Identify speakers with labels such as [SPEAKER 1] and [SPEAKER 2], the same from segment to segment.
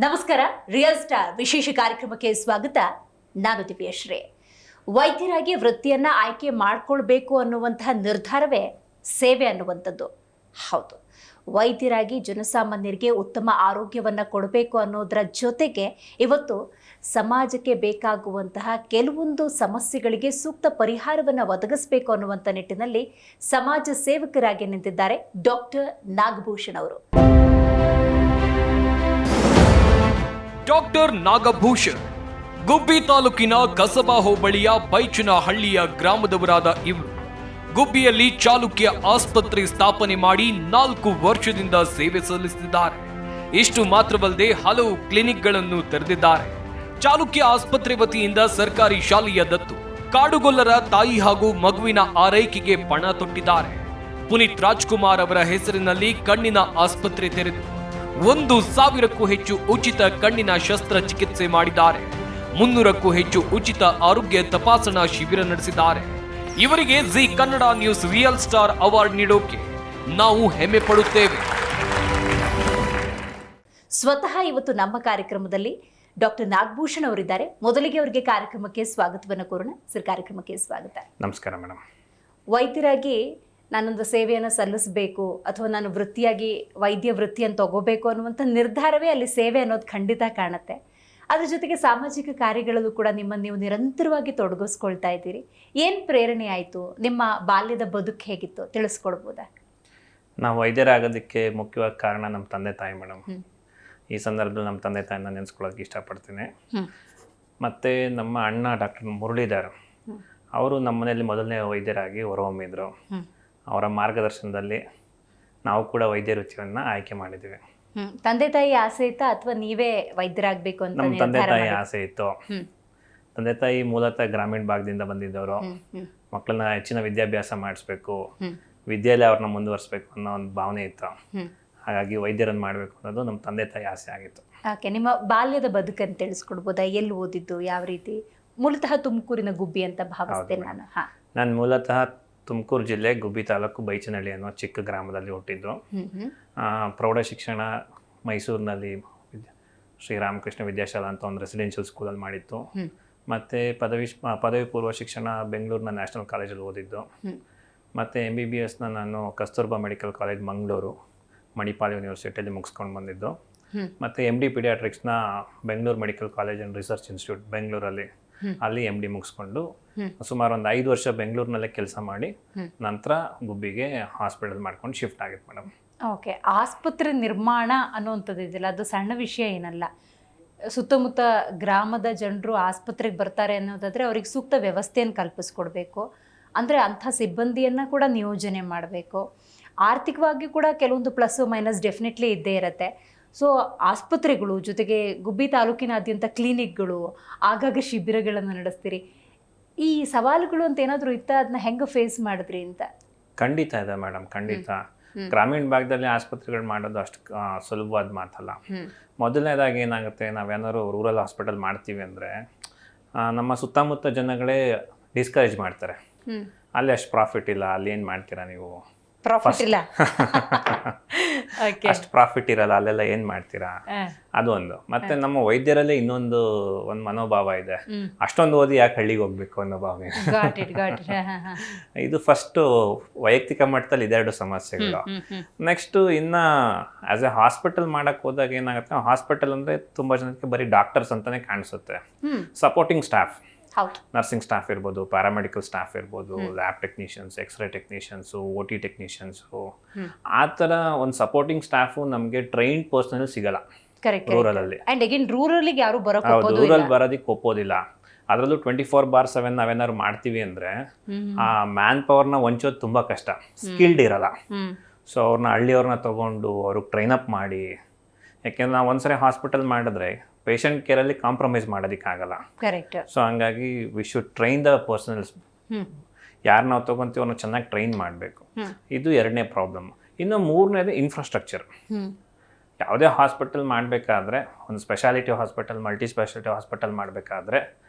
[SPEAKER 1] ನಮಸ್ಕಾರ. Real star ವಿಶೇಷ ಕಾರ್ಯಕ್ರಮಕ್ಕೆ ಸ್ವಾಗತ. ನಾನು ದಿವ್ಯಶ್ರೀ. ವೈದ್ಯರಾಗಿ ವೃತ್ತಿಯನ್ನ ಆಯ್ಕೆ ಮಾಡಿಕೊಳ್ಬೇಕು ಅನ್ನುವಂತಹ ನಿರ್ಧಾರವೇ ಸೇವೆ ಅನ್ನುವಂಥದ್ದು. ಹೌದು, ವೈದ್ಯರಾಗಿ ಜನಸಾಮಾನ್ಯರಿಗೆ ಉತ್ತಮ ಆರೋಗ್ಯವನ್ನ ಕೊಡಬೇಕು ಅನ್ನೋದರ ಜೊತೆಗೆ ಇವತ್ತು ಸಮಾಜಕ್ಕೆ ಬೇಕಾಗುವಂತಹ ಕೆಲವೊಂದು ಸಮಸ್ಯೆಗಳಿಗೆ ಸೂಕ್ತ ಪರಿಹಾರವನ್ನು ಒದಗಿಸಬೇಕು ಅನ್ನುವಂಥ ನಿಟ್ಟಿನಲ್ಲಿ ಸಮಾಜ ಸೇವಕರಾಗಿ ನಿಂತಿದ್ದಾರೆ ಡಾಕ್ಟರ್ ನಾಗಭೂಷಣ್ ಅವರು.
[SPEAKER 2] ಡಾಕ್ಟರ್ ನಾಗಭೂಷಣ್ ಗುಬ್ಬಿ ತಾಲೂಕಿನ ಕಸಬಾ ಹೋಬಳಿಯ ಬೈಚನಹಳ್ಳಿಯ ಗ್ರಾಮದವರಾದ ಇವರು ಗುಬ್ಬಿಯಲ್ಲಿ ಚಾಲುಕ್ಯ ಆಸ್ಪತ್ರೆ ಸ್ಥಾಪನೆ ಮಾಡಿ 4 ವರ್ಷದಿಂದ ಸೇವೆ ಸಲ್ಲಿಸುತ್ತಿದ್ದಾರೆ. ಇಷ್ಟು ಮಾತ್ರವಲ್ಲದೆ ಹಲವು ಕ್ಲಿನಿಕ್ಗಳನ್ನು ತೆರೆದಿದ್ದಾರೆ. ಚಾಲುಕ್ಯ ಆಸ್ಪತ್ರೆ ವತಿಯಿಂದ ಸರ್ಕಾರಿ ಶಾಲೆಯ ದತ್ತು, ಕಾಡುಗೊಲ್ಲರ ತಾಯಿ ಹಾಗೂ ಮಗುವಿನ ಆರೈಕೆಗೆ ಪಣ ತೊಟ್ಟಿದ್ದಾರೆ. ಪುನೀತ್ ರಾಜ್ಕುಮಾರ್ ಅವರ ಹೆಸರಿನಲ್ಲಿ ಕಣ್ಣಿನ ಆಸ್ಪತ್ರೆ ತೆರೆದು 1,000ಕ್ಕೂ ಹೆಚ್ಚು ಉಚಿತ ಕಣ್ಣಿನ ಶಸ್ತ್ರಚಿಕಿತ್ಸೆ ಮಾಡಿದ್ದಾರೆ. 300ಕ್ಕೂ ಹೆಚ್ಚು ಉಚಿತ ಆರೋಗ್ಯ ತಪಾಸಣಾ ಶಿಬಿರ ನಡೆಸಿದ್ದಾರೆ. ಇವರಿಗೆ Zee Kannada news real star award ನೀಡೋಕೆ ನಾವು ಹೆಮ್ಮೆ ಪಡುತ್ತೇವೆ.
[SPEAKER 1] ಸ್ವತಃ ಇವತ್ತು ನಮ್ಮ ಕಾರ್ಯಕ್ರಮದಲ್ಲಿ ಡಾಕ್ಟರ್ ನಾಗಭೂಷಣ್ ಅವರಿದ್ದಾರೆ. ಮೊದಲಿಗೆ ಅವರಿಗೆ ಕಾರ್ಯಕ್ರಮಕ್ಕೆ ಸ್ವಾಗತವನ್ನು ಕೋರೋಣ. ಸರ್, ಕಾರ್ಯಕ್ರಮಕ್ಕೆ ಸ್ವಾಗತ.
[SPEAKER 3] ನಮಸ್ಕಾರ ಮೇಡಮ್.
[SPEAKER 1] ವೈದ್ಯರಾಗಿ ನಾನೊಂದು ಸೇವೆಯನ್ನು ಸಲ್ಲಿಸಬೇಕು ಅಥವಾ ನಾನು ವೃತ್ತಿಯಾಗಿ ವೈದ್ಯ ವೃತ್ತಿಯನ್ನು ತಗೋಬೇಕು ಅನ್ನುವಂಥ ನಿರ್ಧಾರವೇ ಅಲ್ಲಿ ಸೇವೆ ಅನ್ನೋದು ಖಂಡಿತ ಕಾಣುತ್ತೆ. ಅದ್ರ ಜೊತೆಗೆ ಸಾಮಾಜಿಕ ಕಾರ್ಯಗಳಲ್ಲೂ ಕೂಡ ನಿಮ್ಮನ್ನು ನೀವು ನಿರಂತರವಾಗಿ ತೊಡಗಿಸ್ಕೊಳ್ತಾ ಇದ್ದೀರಿ. ಏನು ಪ್ರೇರಣೆ ಆಯಿತು? ನಿಮ್ಮ ಬಾಲ್ಯದ ಬದುಕು ಹೇಗಿತ್ತು ತಿಳಿಸ್ಕೊಡ್ಬೋದಾ?
[SPEAKER 3] ನಾವು ವೈದ್ಯರಾಗೋದಕ್ಕೆ ಮುಖ್ಯವಾದ ಕಾರಣ ನಮ್ಮ ತಂದೆ ತಾಯಿ ಮೇಡಮ್. ಈ ಸಂದರ್ಭದಲ್ಲಿ ನಮ್ಮ ತಂದೆ ತಾಯಿನ ನೆನೆಸ್ಕೊಳ್ಳೋದಕ್ಕೆ ಇಷ್ಟಪಡ್ತೀನಿ. ಮತ್ತು ನಮ್ಮ ಅಣ್ಣ ಡಾಕ್ಟರ್ ಮುರಳೀಧರ್ ಅವರು ನಮ್ಮ ಮನೆಯಲ್ಲಿ ಮೊದಲನೇ ವೈದ್ಯರಾಗಿ ಹೊರಹೊಮ್ಮಿದ್ರು. ಅವರ ಮಾರ್ಗದರ್ಶನದಲ್ಲಿ ನಾವು ಕೂಡ ವೈದ್ಯ ವೃತ್ತಿಯನ್ನು ಆಯ್ಕೆ ಮಾಡಿದ್ದೀವಿ.
[SPEAKER 1] ತಂದೆ ತಾಯಿ ಆಸೆ ಇತ್ತಾ ಅಥವಾ ನೀವೇ ವೈದ್ಯರಾಗಬೇಕು ಅಂತ?
[SPEAKER 3] ನಮ್ಮ ತಂದೆ ತಾಯಿ ಆಸೆ ಇತ್ತು. ತಂದೆ ತಾಯಿ ಮೂಲತಃ ಗ್ರಾಮೀಣ ಭಾಗದಿಂದ ಬಂದಿದ್ದವರು. ಮಕ್ಕಳನ್ನ ಹೆಚ್ಚಿನ ವಿದ್ಯಾಭ್ಯಾಸ ಮಾಡಿಸ್ಬೇಕು, ವಿದ್ಯೆಯಲ್ಲಿ ಅವ್ರನ್ನ ಮುಂದುವರಿಸ್ಬೇಕು ಅನ್ನೋ ಒಂದು ಭಾವನೆ ಇತ್ತು. ಹಾಗಾಗಿ ವೈದ್ಯರನ್ನು ಮಾಡಬೇಕು ಅನ್ನೋದು ನಮ್ಮ ತಂದೆ ತಾಯಿ ಆಸೆ ಆಗಿತ್ತು.
[SPEAKER 1] ಓಕೆ, ನಿಮ್ಮ ಬಾಲ್ಯದ ಬದುಕನ್ನು ತಿಳಿಸ್ಕೊಡ್ಬೋದಾ? ಎಲ್ಲಿ ಓದಿದ್ದು, ಯಾವ ರೀತಿ? ಮೂಲತಃ ತುಮಕೂರಿನ ಗುಬ್ಬಿ ಅಂತ ಭಾವಿಸ್ತೇನೆ ನಾನು.
[SPEAKER 3] ನಾನು ಮೂಲತಃ ತುಮಕೂರು ಜಿಲ್ಲೆ ಗುಬ್ಬಿ ತಾಲೂಕು ಬೈಚನಹಳ್ಳಿ ಅನ್ನೋ ಚಿಕ್ಕ ಗ್ರಾಮದಲ್ಲಿ ಹುಟ್ಟಿದ್ದು. ಪ್ರೌಢ ಶಿಕ್ಷಣ ಮೈಸೂರಿನಲ್ಲಿ ಶ್ರೀರಾಮಕೃಷ್ಣ ವಿದ್ಯಾಶಾಲಾ ಅಂತ ಒಂದು ರೆಸಿಡೆನ್ಷಿಯಲ್ ಸ್ಕೂಲಲ್ಲಿ ಮಾಡಿತ್ತು. ಮತ್ತು ಪದವಿ ಪೂರ್ವ ಶಿಕ್ಷಣ ಬೆಂಗಳೂರಿನ ನ್ಯಾಷನಲ್ ಕಾಲೇಜಲ್ಲಿ ಓದಿದ್ದು. ಮತ್ತು MBBSನ ನಾನು ಕಸ್ತೂರ್ಬಾ ಮೆಡಿಕಲ್ ಕಾಲೇಜ್ ಮಂಗಳೂರು, ಮಣಿಪಾಲ್ ಯೂನಿವರ್ಸಿಟಿಯಲ್ಲಿ ಮುಗಿಸ್ಕೊಂಡು ಬಂದಿದ್ದು. ಮತ್ತು MD ಪೀಡಿಯಾಟ್ರಿಕ್ಸ್ನ Bengaluru medical college and research institute ಬೆಂಗಳೂರಲ್ಲಿ, ಅಲ್ಲಿ MD ಮುಗಿಸ್ಕೊಂಡು ಸುಮಾರು ಒಂದು 5 ವರ್ಷ ಬೆಂಗಳೂರಿನಲ್ಲೇ ಕೆಲಸ ಮಾಡಿ ನಂತರ ಗುಬ್ಬಿಗೆ ಹಾಸ್ಪಿಟಲ್ ಮಾಡ್ಕೊಂಡು ಶಿಫ್ಟ್ ಆಗಿತ್ತು ಮೇಡಮ್.
[SPEAKER 1] ಓಕೆ, ಆಸ್ಪತ್ರೆ ನಿರ್ಮಾಣ ಅನ್ನುವಂಥದ್ದು ಇದೆಯಲ್ಲ, ಅದು ಸಣ್ಣ ವಿಷಯ ಏನಲ್ಲ. ಸುತ್ತಮುತ್ತ ಗ್ರಾಮದ ಜನರು ಆಸ್ಪತ್ರೆಗೆ ಬರ್ತಾರೆ ಅನ್ನೋದಾದರೆ ಅವ್ರಿಗೆ ಸೂಕ್ತ ವ್ಯವಸ್ಥೆಯನ್ನು ಕಲ್ಪಿಸ್ಕೊಡ್ಬೇಕು. ಅಂದರೆ ಅಂಥ ಸಿಬ್ಬಂದಿಯನ್ನು ಕೂಡ ನಿಯೋಜನೆ ಮಾಡಬೇಕು. ಆರ್ಥಿಕವಾಗಿ ಕೂಡ ಕೆಲವೊಂದು ಪ್ಲಸ್ ಮೈನಸ್ ಡೆಫಿನೆಟ್ಲಿ ಇದ್ದೇ ಇರುತ್ತೆ. ಸೊ ಆಸ್ಪತ್ರೆಗಳು ಜೊತೆಗೆ ಗುಬ್ಬಿ ತಾಲೂಕಿನಾದ್ಯಂತ ಕ್ಲಿನಿಕ್ಗಳು, ಆಗಾಗ ಶಿಬಿರಗಳನ್ನು ನಡೆಸ್ತೀರಿ. ಈ ಸವಾಲುಗಳು ಅಂತ ಏನಾದರೂ ಇತ್ತ, ಅದನ್ನ ಹೆಂಗೆ ಫೇಸ್ ಮಾಡಿದ್ರಿ ಅಂತ?
[SPEAKER 3] ಖಂಡಿತ ಇದೆ ಮೇಡಮ್, ಖಂಡಿತ. ಗ್ರಾಮೀಣ ಭಾಗದಲ್ಲಿ ಆಸ್ಪತ್ರೆಗಳು ಮಾಡೋದು ಅಷ್ಟು ಸುಲಭವಾದ ಮಾತಲ್ಲ. ಮೊದಲನೇದಾಗಿ ಏನಾಗುತ್ತೆ, ನಾವೇನಾದ್ರು ರೂರಲ್ ಹಾಸ್ಪಿಟಲ್ ಮಾಡ್ತೀವಿ ಅಂದರೆ ನಮ್ಮ ಸುತ್ತಮುತ್ತ ಜನಗಳೇ ಡಿಸ್ಕರೇಜ್ ಮಾಡ್ತಾರೆ. ಅಲ್ಲಿ ಅಷ್ಟು ಪ್ರಾಫಿಟ್ ಇಲ್ಲ, ಅಲ್ಲಿ ಏನು ಮಾಡ್ತೀರಾ ನೀವು,
[SPEAKER 1] ಪ್ರಾಫಿಟ್ ಇಲ್ಲ,
[SPEAKER 3] ಅಷ್ಟು ಪ್ರಾಫಿಟ್ ಇರಲ್ಲ, ಅಲ್ಲೆಲ್ಲ ಏನು ಮಾಡ್ತೀರಾ, ಅದೊಂದು. ಮತ್ತೆ ನಮ್ಮ ವೈದ್ಯರಲ್ಲೇ ಇನ್ನೊಂದು ಮನೋಭಾವ ಇದೆ, ಅಷ್ಟೊಂದು ಓದಿ ಯಾಕೆ ಹಳ್ಳಿಗೆ ಹೋಗ್ಬೇಕು ಅನ್ನೋ ಭಾವನೆ. ಇದು ಫಸ್ಟು ವೈಯಕ್ತಿಕ ಮಟ್ಟದಲ್ಲಿ ಇದೆರಡು ಸಮಸ್ಯೆಗಳು. ನೆಕ್ಸ್ಟು ಇನ್ನು ಆಸ್ ಎ ಹಾಸ್ಪಿಟಲ್ ಮಾಡಕ್ಕೆ ಹೋದಾಗ ಏನಾಗುತ್ತೆ, ಹಾಸ್ಪಿಟಲ್ ಅಂದರೆ ತುಂಬ ಜನಕ್ಕೆ ಬರೀ ಡಾಕ್ಟರ್ಸ್ ಅಂತಾನೆ ಕಾಣಿಸುತ್ತೆ. ಸಪೋರ್ಟಿಂಗ್ ಸ್ಟಾಫ್, ನರ್ಸಿಂಗ್ ಸ್ಟಾಫ್ ಇರ್ಬೋದು, ಪ್ಯಾರಾಮೆಡಿಕಲ್ ಸ್ಟಾಫ್ ಇರ್ಬೋದು, lab technicians, x-ray technicians, OT technicians, ಆ ಥರ ಒಂದು ಸಪೋರ್ಟಿಂಗ್ ಸ್ಟಾಫು ನಮಗೆ ಟ್ರೈನ್ಡ್ ಪರ್ಸನಲ್ ಸಿಗಲ್ಲ ರೂರಲಲ್ಲಿ. ರೂರಲ್ ಬರೋದಕ್ಕೆ ಒಪ್ಪೋದಿಲ್ಲ. ಅದರಲ್ಲೂ 24/7 ನಾವೇನಾದ್ರು ಮಾಡ್ತೀವಿ ಅಂದರೆ ಆ ಮ್ಯಾನ್ ಪವರ್ನ ಹೊಂಚೋದು ತುಂಬ ಕಷ್ಟ, ಸ್ಕಿಲ್ಡ್ ಇರಲ್ಲ. ಸೊ ಅವ್ರನ್ನ ಹಳ್ಳಿಯವ್ರನ್ನ ತೊಗೊಂಡು ಅವ್ರಿಗೆ ಟ್ರೈನಪ್ ಮಾಡಿ, ಯಾಕೆಂದ್ರೆ ನಾವು ಒಂದ್ಸರಿ ಹಾಸ್ಪಿಟಲ್ ಮಾಡಿದ್ರೆ ಪೇಷಂಟ್ ಕೇರಲ್ಲಿ ಕಾಂಪ್ರಮೈಸ್ ಮಾಡೋದಕ್ಕಾಗಲ್ಲ. ಸೊ ಹಂಗಾಗಿ we should train the personals. ಯಾರು ನಾವು ತೊಗೊತೀವಿ ಅವ್ರನ್ನ ಚೆನ್ನಾಗಿ ಟ್ರೈನ್ ಮಾಡಬೇಕು. ಇದು ಎರಡನೇ ಪ್ರಾಬ್ಲಮ್. ಇನ್ನು ಮೂರನೇದು ಇನ್ಫ್ರಾಸ್ಟ್ರಕ್ಚರ್. ಯಾವುದೇ ಹಾಸ್ಪಿಟಲ್ ಮಾಡಬೇಕಾದ್ರೆ, ಒಂದು speciality hospital, multi speciality hospital ಮಾಡಬೇಕಾದ್ರೆ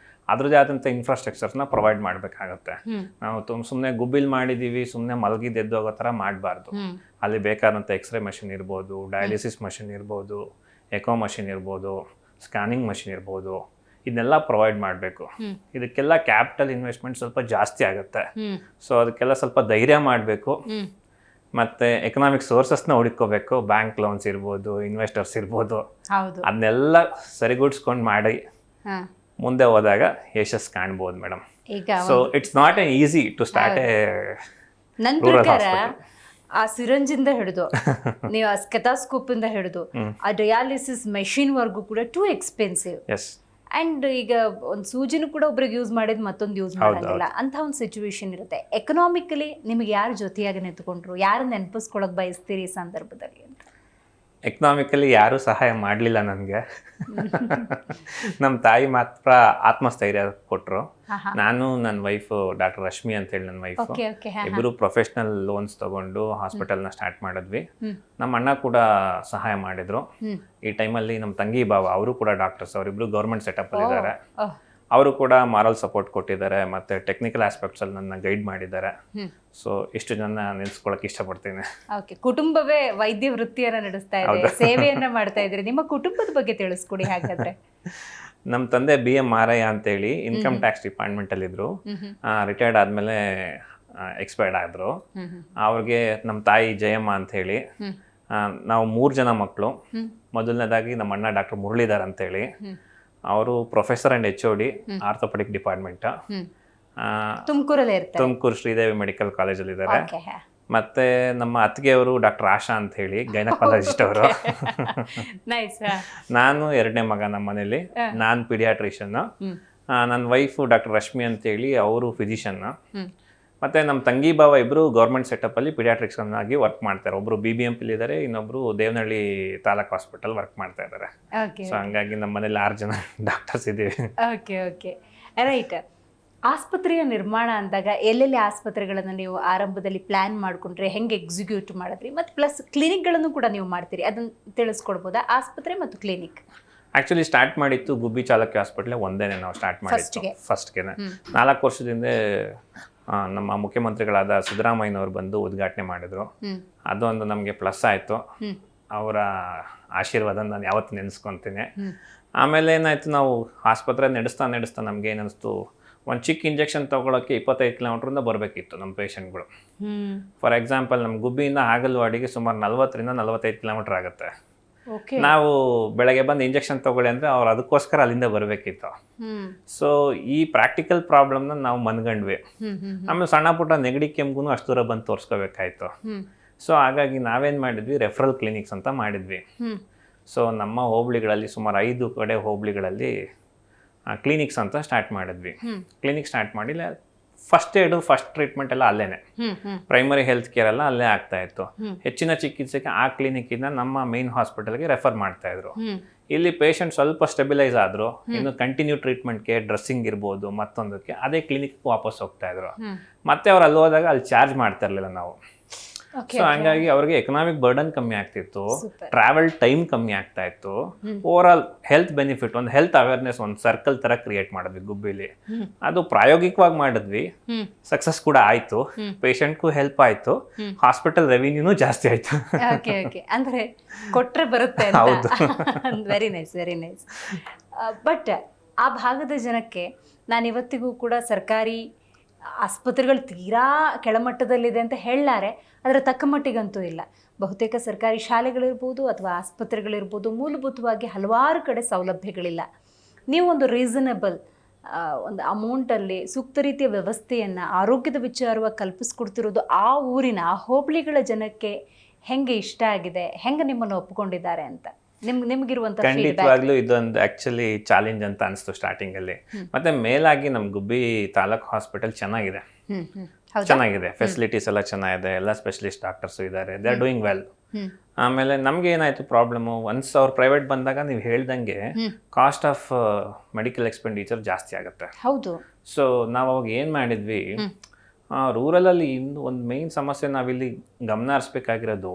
[SPEAKER 3] ಅದರದ್ದೇ ಆದಂಥ ಇನ್ಫ್ರಾಸ್ಟ್ರಕ್ಚರ್ಸ್ನ ಪ್ರೊವೈಡ್ ಮಾಡಬೇಕಾಗತ್ತೆ. ನಾವು ಸುಮ್ಮನೆ ಗುಬ್ಬಿಲ್ ಮಾಡಿದ್ದೀವಿ, ಸುಮ್ಮನೆ ಮಲಗಿದ್ದು ಎದ್ದೋಗೋ ಥರ ಮಾಡಬಾರ್ದು. ಅಲ್ಲಿ ಬೇಕಾದಂಥ ಎಕ್ಸ್ರೇ ಮಷಿನ್ ಇರ್ಬೋದು, ಡಯಾಲಿಸಿಸ್ ಮಷಿನ್ ಇರ್ಬೋದು, ಎಕೋ ಮಷಿನ್ ಇರ್ಬೋದು, ಸ್ಕ್ಯಾನಿಂಗ್ ಮಷಿನ್ ಇರ್ಬೋದು, ಇದನ್ನೆಲ್ಲ ಪ್ರೊವೈಡ್ ಮಾಡಬೇಕು. ಇದಕ್ಕೆಲ್ಲ ಕ್ಯಾಪಿಟಲ್ ಇನ್ವೆಸ್ಟ್ಮೆಂಟ್ ಸ್ವಲ್ಪ ಜಾಸ್ತಿ ಆಗುತ್ತೆ. ಸೊ ಅದಕ್ಕೆಲ್ಲ ಸ್ವಲ್ಪ ಧೈರ್ಯ ಮಾಡಬೇಕು. ಮತ್ತು ಎಕನಾಮಿಕ್ ಸೋರ್ಸಸ್ನ ಹುಡುಕೋಬೇಕು. ಬ್ಯಾಂಕ್ ಲೋನ್ಸ್ ಇರ್ಬೋದು, ಇನ್ವೆಸ್ಟರ್ಸ್ ಇರ್ಬೋದು, ಅದನ್ನೆಲ್ಲ ಸರಿಗೂಡಿಸ್ಕೊಂಡು ಮಾಡಿ ಮುಂದೆ ಹೋದಾಗ ಯಶಸ್ಸು ಕಾಣ್ಬೋದು madam. So it's not an easy to start a
[SPEAKER 1] ನನ್ನ ಪ್ರಕಾರ ಆ ಸಿರಂಜಿಂದ ಹಿಡಿದು ನೀವು ಆ ಸ್ಕೆಥಾಸ್ಕೋಪ್ ಇಂದ ಹಿಡಿದು ಆ ಡಯಾಲಿಸಿಸ್ ಮೆಷಿನ್ ವರ್ಗೂ ಕೂಡ ಟೂ ಎಕ್ಸ್ಪೆನ್ಸಿವ್. ಅಂಡ್ ಈಗ ಒಂದು ಸೂಜಿನೂ ಕೂಡ ಒಬ್ರಿಗೆ ಯೂಸ್ ಮಾಡಿದ್ ಮತ್ತೊಂದು ಯೂಸ್ ಮಾಡಂಗಿಲ್ಲ ಅಂತ ಒಂದು ಸಿಚುವೇಶನ್ ಇರುತ್ತೆ. ಎಕನಾಮಿಕಲಿ ನಿಮಗೆ ಯಾರು ಜೊತೆಯಾಗಿ ನಿಂತ್ಕೊಂಡ್ರು, ಯಾರು ನೆನಪಿಸ್ಕೊಳಕ್ ಬಯಸ್ತೀರಿ ಈ ಸಂದರ್ಭದಲ್ಲಿ ಅಂತ?
[SPEAKER 3] ಎಕನಾಮಿಕಲಿ ಯಾರೂ ಸಹಾಯ ಮಾಡಲಿಲ್ಲ ನನಗೆ. ನಮ್ಮ ತಾಯಿ ಮಾತ್ರ ಆತ್ಮಸ್ಥೈರ್ಯ ಕೊಟ್ಟರು. ನಾನು ನನ್ನ ವೈಫು ಡಾಕ್ಟರ್ ರಶ್ಮಿ ಅಂತೇಳಿ ನನ್ನ ವೈಫು ಇಬ್ಬರು ಪ್ರೊಫೆಷ್ನಲ್ ಲೋನ್ಸ್ ತಗೊಂಡು ಹಾಸ್ಪಿಟಲ್ನ ಸ್ಟಾರ್ಟ್ ಮಾಡಿದ್ವಿ. ನಮ್ಮ ಅಣ್ಣ ಕೂಡ ಸಹಾಯ ಮಾಡಿದ್ರು. ಈ ಟೈಮಲ್ಲಿ ನಮ್ಮ ತಂಗಿ ಬಾವ ಅವರು ಕೂಡ ಡಾಕ್ಟರ್ಸ್, ಅವರಿಬ್ರು ಗೌರ್ಮೆಂಟ್ ಸೆಟಪ್ ಅಲ್ಲಿ ಇದ್ದಾರೆ. ಅವರು ಕೂಡ ಮಾರಲ್ ಸಪೋರ್ಟ್ ಕೊಟ್ಟಿದ್ದಾರೆ, ಮತ್ತೆ ಟೆಕ್ನಿಕಲ್ ಆಸ್ಪೆಕ್ಟ್ಸ್ ಅಲ್ಲಿ ನನ್ನ ಗೈಡ್ ಮಾಡಿದ್ದಾರೆ. ಸೊ ಇಷ್ಟು ಜನ ನೆನೆಸ್ಕೊಳಕ್ ಇಷ್ಟಪಡ್ತೀನಿ.
[SPEAKER 1] ಕುಟುಂಬವೇ ವೈದ್ಯ ವೃತ್ತಿಯನ್ನ ನಡೆಸ್ತಾ ಇದೆ, ಸೇವೆಯನ್ನ ಮಾಡ್ತಾ ಇದ್ರಿ. ನಿಮ್ಮ ಕುಟುಂಬದ ಬಗ್ಗೆ ತಿಳಿಸ್ಕೊಡಿ ಹಾಗಾದ್ರೆ.
[SPEAKER 3] ನಮ್ಮ ತಂದೆ BM ಮಾರಯ್ಯ ಅಂತೇಳಿ ಇನ್ಕಮ್ ಟ್ಯಾಕ್ಸ್ ಡಿಪಾರ್ಟ್ಮೆಂಟ್ ಅಲ್ಲಿ ಇದ್ರು. ರಿಟೈರ್ಡ್ ಆದ್ಮೇಲೆ ಎಕ್ಸ್ಪೈರ್ಡ್ ಆದ್ರು. ಅವ್ರಿಗೆ ನಮ್ಮ ತಾಯಿ ಜಯಮ್ಮ ಅಂತ ಹೇಳಿ. ನಾವು 3 ಜನ ಮಕ್ಕಳು. ಮೊದಲನೇದಾಗಿ ನಮ್ಮ ಅಣ್ಣ ಡಾಕ್ಟರ್ ಮುರಳೀಧರ್ ಅಂತೇಳಿ, ಅವರು professor and HOD orthopaedic department, Tumakuru Sridevi medical ಕಾಲೇಜಲ್ಲಿ ಇದ್ದಾರೆ. ಮತ್ತೆ ನಮ್ಮ ಅತ್ತಿಗೆಯವರು ಡಾಕ್ಟರ್ ಆಶಾ ಅಂತ ಹೇಳಿ ಗೈನಕಾಲಜಿಸ್ಟ್ ಅವರು. ನಾನು 2ನೇ ಮಗ ನಮ್ಮ ಮನೇಲಿ, ನಾನು ಪಿಡಿಯಾಟ್ರಿಷನ್. ನನ್ನ ವೈಫು ಡಾಕ್ಟರ್ ರಶ್ಮಿ ಅಂತೇಳಿ ಅವರು ಫಿಸಿಷಿಯನ್. ಮತ್ತೆ ನಮ್ಮ ತಂಗಿ ಬಾವ ಇಬ್ರು ಗೌರ್ಮೆಂಟ್ ಸೆಟಪ್ ಅಲ್ಲಿ ಪಿಡಿಯಾಟ್ರಿಕ್ಸ್ ಆಗಿ ವರ್ಕ್ ಮಾಡ್ತಾರೆ. ಒಬ್ರು BBMP ಇದ್ದಾರೆ, ಇನ್ನೊಬ್ರು ದೇವನಹಳ್ಳಿ ತಾಲೂಕ್ ಹಾಸ್ಪಿಟಲ್ ವರ್ಕ್ ಮಾಡ್ತಾ ಇದ್ದಾರೆ. ಸೊ ಹಂಗಾಗಿ ನಮ್ಮ ಮನೇಲಿ 6 ಜನ ಡಾಕ್ಟರ್ಸ್ ಇದ್ದೀವಿ.
[SPEAKER 1] Okay right. ಆಸ್ಪತ್ರೆಯ ನಿರ್ಮಾಣ ಅಂದಾಗ ಎಲ್ಲೆಲ್ಲಿ ಆಸ್ಪತ್ರೆಗಳನ್ನು ನೀವು ಆರಂಭದಲ್ಲಿ ಪ್ಲಾನ್ ಮಾಡ್ಕೊಂಡ್ರೆ, ಹೆಂಗೆ ಎಕ್ಸಿಕ್ಯೂಟ್ ಮಾಡಿದ್ರಿ, ಮತ್ತು ಪ್ಲಸ್ ಕ್ಲಿನಿಕ್ಗಳನ್ನು ಕೂಡ ನೀವು ಮಾಡ್ತೀರಿ, ಅದನ್ನು ತಿಳಿಸ್ಕೊಡ್ಬೋದಾ? ಆಸ್ಪತ್ರೆ ಮತ್ತು ಕ್ಲಿನಿಕ್
[SPEAKER 3] ಆಕ್ಚುಲಿ ಸ್ಟಾರ್ಟ್ ಮಾಡಿತ್ತು ಗುಬ್ಬಿ ಚಾಲುಕ್ಯ ಹಾಸ್ಪಿಟಲ್ ಒಂದೇನೆ ನಾವು ಸ್ಟಾರ್ಟ್ ಮಾಡಿದ್ದು ಫಸ್ಟ್ಗೆನೆ. 4 ವರ್ಷದಿಂದ ನಮ್ಮ ಮುಖ್ಯಮಂತ್ರಿಗಳಾದ ಸಿದ್ದರಾಮಯ್ಯನವರು ಬಂದು ಉದ್ಘಾಟನೆ ಮಾಡಿದ್ರು. ಅದೊಂದು ನಮಗೆ ಪ್ಲಸ್ ಆಯಿತು. ಅವರ ಆಶೀರ್ವಾದ ನಾನು ಯಾವತ್ತು ನೆನೆಸ್ಕೊತೀನಿ. ಆಮೇಲೆ ಏನಾಯಿತು, ನಾವು ಆಸ್ಪತ್ರೆ ನಡೆಸ್ತಾ ನಮ್ಗೆ ಏನನ್ನಿಸ್ತು, ಒಂದು ಚಿಕ್ಕ ಇಂಜೆಕ್ಷನ್ ತೊಗೊಳಕ್ಕೆ 25 ಕಿಲೋಮೀಟ್ರಿಂದ ಬರಬೇಕಿತ್ತು ನಮ್ಮ ಪೇಷಂಟ್ಗಳು. ಫಾರ್ ಎಕ್ಸಾಂಪಲ್ ನಮ್ಮ ಗುಬ್ಬಿಯಿಂದ ಹಾಗಲ್ವಾಡಿಗೆ ಸುಮಾರು 40ರಿಂದ 45 ಕಿಲೋಮೀಟರ್ ಆಗುತ್ತೆ. ನಾವು ಬೆಳಗ್ಗೆ ಬಂದು ಇಂಜೆಕ್ಷನ್ ತಗೊಳ್ಳಿ ಅಂದರೆ ಅವ್ರು ಅದಕ್ಕೋಸ್ಕರ ಅಲ್ಲಿಂದ ಬರಬೇಕಿತ್ತು. ಸೊ ಈ ಪ್ರಾಕ್ಟಿಕಲ್ ಪ್ರಾಬ್ಲಮ್ನ ನಾವು ಮನ್ಗಂಡ್ವಿ. ಆಮೇಲೆ ಸಣ್ಣ ಪುಟ್ಟ ನೆಗಡಿ ಕೆಮ್ಗೂ ಅಷ್ಟು ದೂರ ಬಂದು ತೋರಿಸ್ಕೋಬೇಕಾಯ್ತು. ಸೊ ಹಾಗಾಗಿ ನಾವೇನು ಮಾಡಿದ್ವಿ, ರೆಫರಲ್ ಕ್ಲಿನಿಕ್ಸ್ ಅಂತ ಮಾಡಿದ್ವಿ. ಸೊ ನಮ್ಮ ಹೋಬಳಿಗಳಲ್ಲಿ ಸುಮಾರು 5 ಕಡೆ ಹೋಬಳಿಗಳಲ್ಲಿ ಕ್ಲಿನಿಕ್ಸ್ ಅಂತ ಸ್ಟಾರ್ಟ್ ಮಾಡಿದ್ವಿ. ಕ್ಲಿನಿಕ್ ಸ್ಟಾರ್ಟ್ ಮಾಡಿ ಫಸ್ಟ್ ಟ್ರೀಟ್ಮೆಂಟ್ ಎಲ್ಲ ಅಲ್ಲೇನೆ, ಪ್ರೈಮರಿ ಹೆಲ್ತ್ ಕೇರ್ ಎಲ್ಲ ಅಲ್ಲೇ ಆಗ್ತಾ ಇತ್ತು. ಹೆಚ್ಚಿನ ಚಿಕಿತ್ಸೆಗೆ ಆ ಕ್ಲಿನಿಕ್ ಇಂದ ನಮ್ಮ ಮೇನ್ ಹಾಸ್ಪಿಟಲ್ಗೆ ರೆಫರ್ ಮಾಡ್ತಾ ಇದ್ರು. ಇಲ್ಲಿ ಪೇಷಂಟ್ ಸ್ವಲ್ಪ ಸ್ಟೆಬಿಲೈಸ್ ಆದ್ರು, ಇನ್ನು ಕಂಟಿನ್ಯೂ ಟ್ರೀಟ್ಮೆಂಟ್ಗೆ ಡ್ರೆಸ್ಸಿಂಗ್ ಇರ್ಬೋದು ಮತ್ತೊಂದಕ್ಕೆ ಅದೇ ಕ್ಲಿನಿಕ್ ವಾಪಸ್ ಹೋಗ್ತಾ ಇದ್ರು. ಮತ್ತೆ ಅವ್ರು ಅಲ್ಲಿ ಹೋದಾಗ ಅಲ್ಲಿ ಚಾರ್ಜ್ ಮಾಡ್ತಾ ಇರ್ಲಿಲ್ಲ ನಾವು. ಸೊ ಹಂಗಾಗಿ ಅವ್ರಿಗೆ ಎಕನಾಮಿಕ್ ಬರ್ಡನ್ ಕಮ್ಮಿ ಆಗ್ತಿತ್ತು, ಟ್ರಾವೆಲ್ ಟೈಮ್ ಕಮ್ಮಿ ಆಗ್ತಾ ಇತ್ತು. ಓವರ್ ಆಲ್ ಹೆಲ್ತ್ ಬೆನಿಫಿಟ್, ಒಂದು ಹೆಲ್ತ್ ಅವೇರ್ನೆಸ್ ಒಂದು ಸರ್ಕಲ್ ತರ ಕ್ರಿಯೇಟ್ ಮಾಡಿದ್ವಿ ಗುಬ್ಬಿಲಿ. ಅದು ಪ್ರಾಯೋಗಿಕವಾಗಿ ಮಾಡಿದ್ವಿ, ಸಕ್ಸಸ್ ಕೂಡ ಆಯ್ತು, ಪೇಷಂಟ್ಗೂ ಹೆಲ್ಪ್ ಆಯ್ತು, ಹಾಸ್ಪಿಟಲ್ ರೆವಿನ್ಯೂನು ಜಾಸ್ತಿ ಆಯ್ತು.
[SPEAKER 1] ಅಂದ್ರೆ ಕೊಟ್ರೆ ಬರುತ್ತೆ. Very nice. ಬಟ್ ಆ ಭಾಗದ ಜನಕ್ಕೆ ನಾನು ಇವತ್ತಿಗೂ ಕೂಡ ಸರ್ಕಾರಿ ಆಸ್ಪತ್ರೆಗಳು ತೀರಾ ಕೆಳಮಟ್ಟದಲ್ಲಿದೆ ಅಂತ ಹೇಳಲಾರೆ, ಅದರ ತಕ್ಕ ಮಟ್ಟಿಗಂತೂ ಇಲ್ಲ. ಬಹುತೇಕ ಸರ್ಕಾರಿ ಶಾಲೆಗಳಿರ್ಬೋದು ಅಥವಾ ಆಸ್ಪತ್ರೆಗಳಿರ್ಬೋದು, ಮೂಲಭೂತವಾಗಿ ಹಲವಾರು ಕಡೆ ಸೌಲಭ್ಯಗಳಿಲ್ಲ. ನೀವು ಒಂದು ರೀಸನಬಲ್ ಒಂದು ಅಮೌಂಟಲ್ಲಿ ಸೂಕ್ತ ರೀತಿಯ ವ್ಯವಸ್ಥೆಯನ್ನು ಆರೋಗ್ಯದ ವಿಚಾರವಾಗಿ ಕಲ್ಪಿಸ್ಕೊಡ್ತಿರೋದು ಆ ಊರಿನ ಆ ಹೋಬಳಿಗಳ ಜನಕ್ಕೆ ಹೆಂಗೆ ಇಷ್ಟ ಆಗಿದೆ, ಹೆಂಗೆ ನಿಮ್ಮನ್ನು ಒಪ್ಪಿಕೊಂಡಿದ್ದಾರೆ ಅಂತ ನಿಮ್ಗಿರುವಂತ?
[SPEAKER 3] ಖಂಡಿತವಾಗ್ಲೂ ಇದೊಂದು ಆಕ್ಚುಲಿ ಚಾಲೆಂಜ್ ಅಂತ ಅನಿಸ್ತು ಸ್ಟಾರ್ಟಿಂಗ್ ಅಲ್ಲಿ. ಮತ್ತೆ ಮೇಲಾಗಿ ನಮ್ ಗುಬ್ಬಿ ತಾಲೂಕ್ ಹಾಸ್ಪಿಟಲ್ ಚೆನ್ನಾಗಿದೆ, ಫೆಸಿಲಿಟೀಸ್ ಎಲ್ಲ ಚೆನ್ನಾಗಿದೆ, ಎಲ್ಲ ಸ್ಪೆಷಲಿಸ್ಟ್ ಡಾಕ್ಟರ್ಸ್ ಇದ್ದಾರೆ, ದೇ ಆರ್ ಡೂಯಿಂಗ್ ವೆಲ್. ಆಮೇಲೆ ನಮ್ಗೆ ಏನಾಯ್ತು ಪ್ರಾಬ್ಲಮ್, ಒನ್ಸ್ ಅವ್ರು ಪ್ರೈವೇಟ್ ಬಂದಾಗ ನೀವು ಹೇಳ್ದಂಗೆ ಕಾಸ್ಟ್ ಆಫ್ ಮೆಡಿಕಲ್ ಎಕ್ಸ್ಪೆಂಡಿಚರ್ ಜಾಸ್ತಿ ಆಗುತ್ತೆ.
[SPEAKER 1] ಹೌದು.
[SPEAKER 3] ಸೊ ನಾವು ಅವಾಗ ಏನ್ ಮಾಡಿದ್ವಿ, ರೂರಲ್ ಅಲ್ಲಿ ಇನ್ನು ಒಂದು ಮೇನ್ ಸಮಸ್ಯೆ ನಾವಿಲ್ಲಿ ಗಮನ ಹರಿಸ್ಬೇಕಾಗಿರೋದು,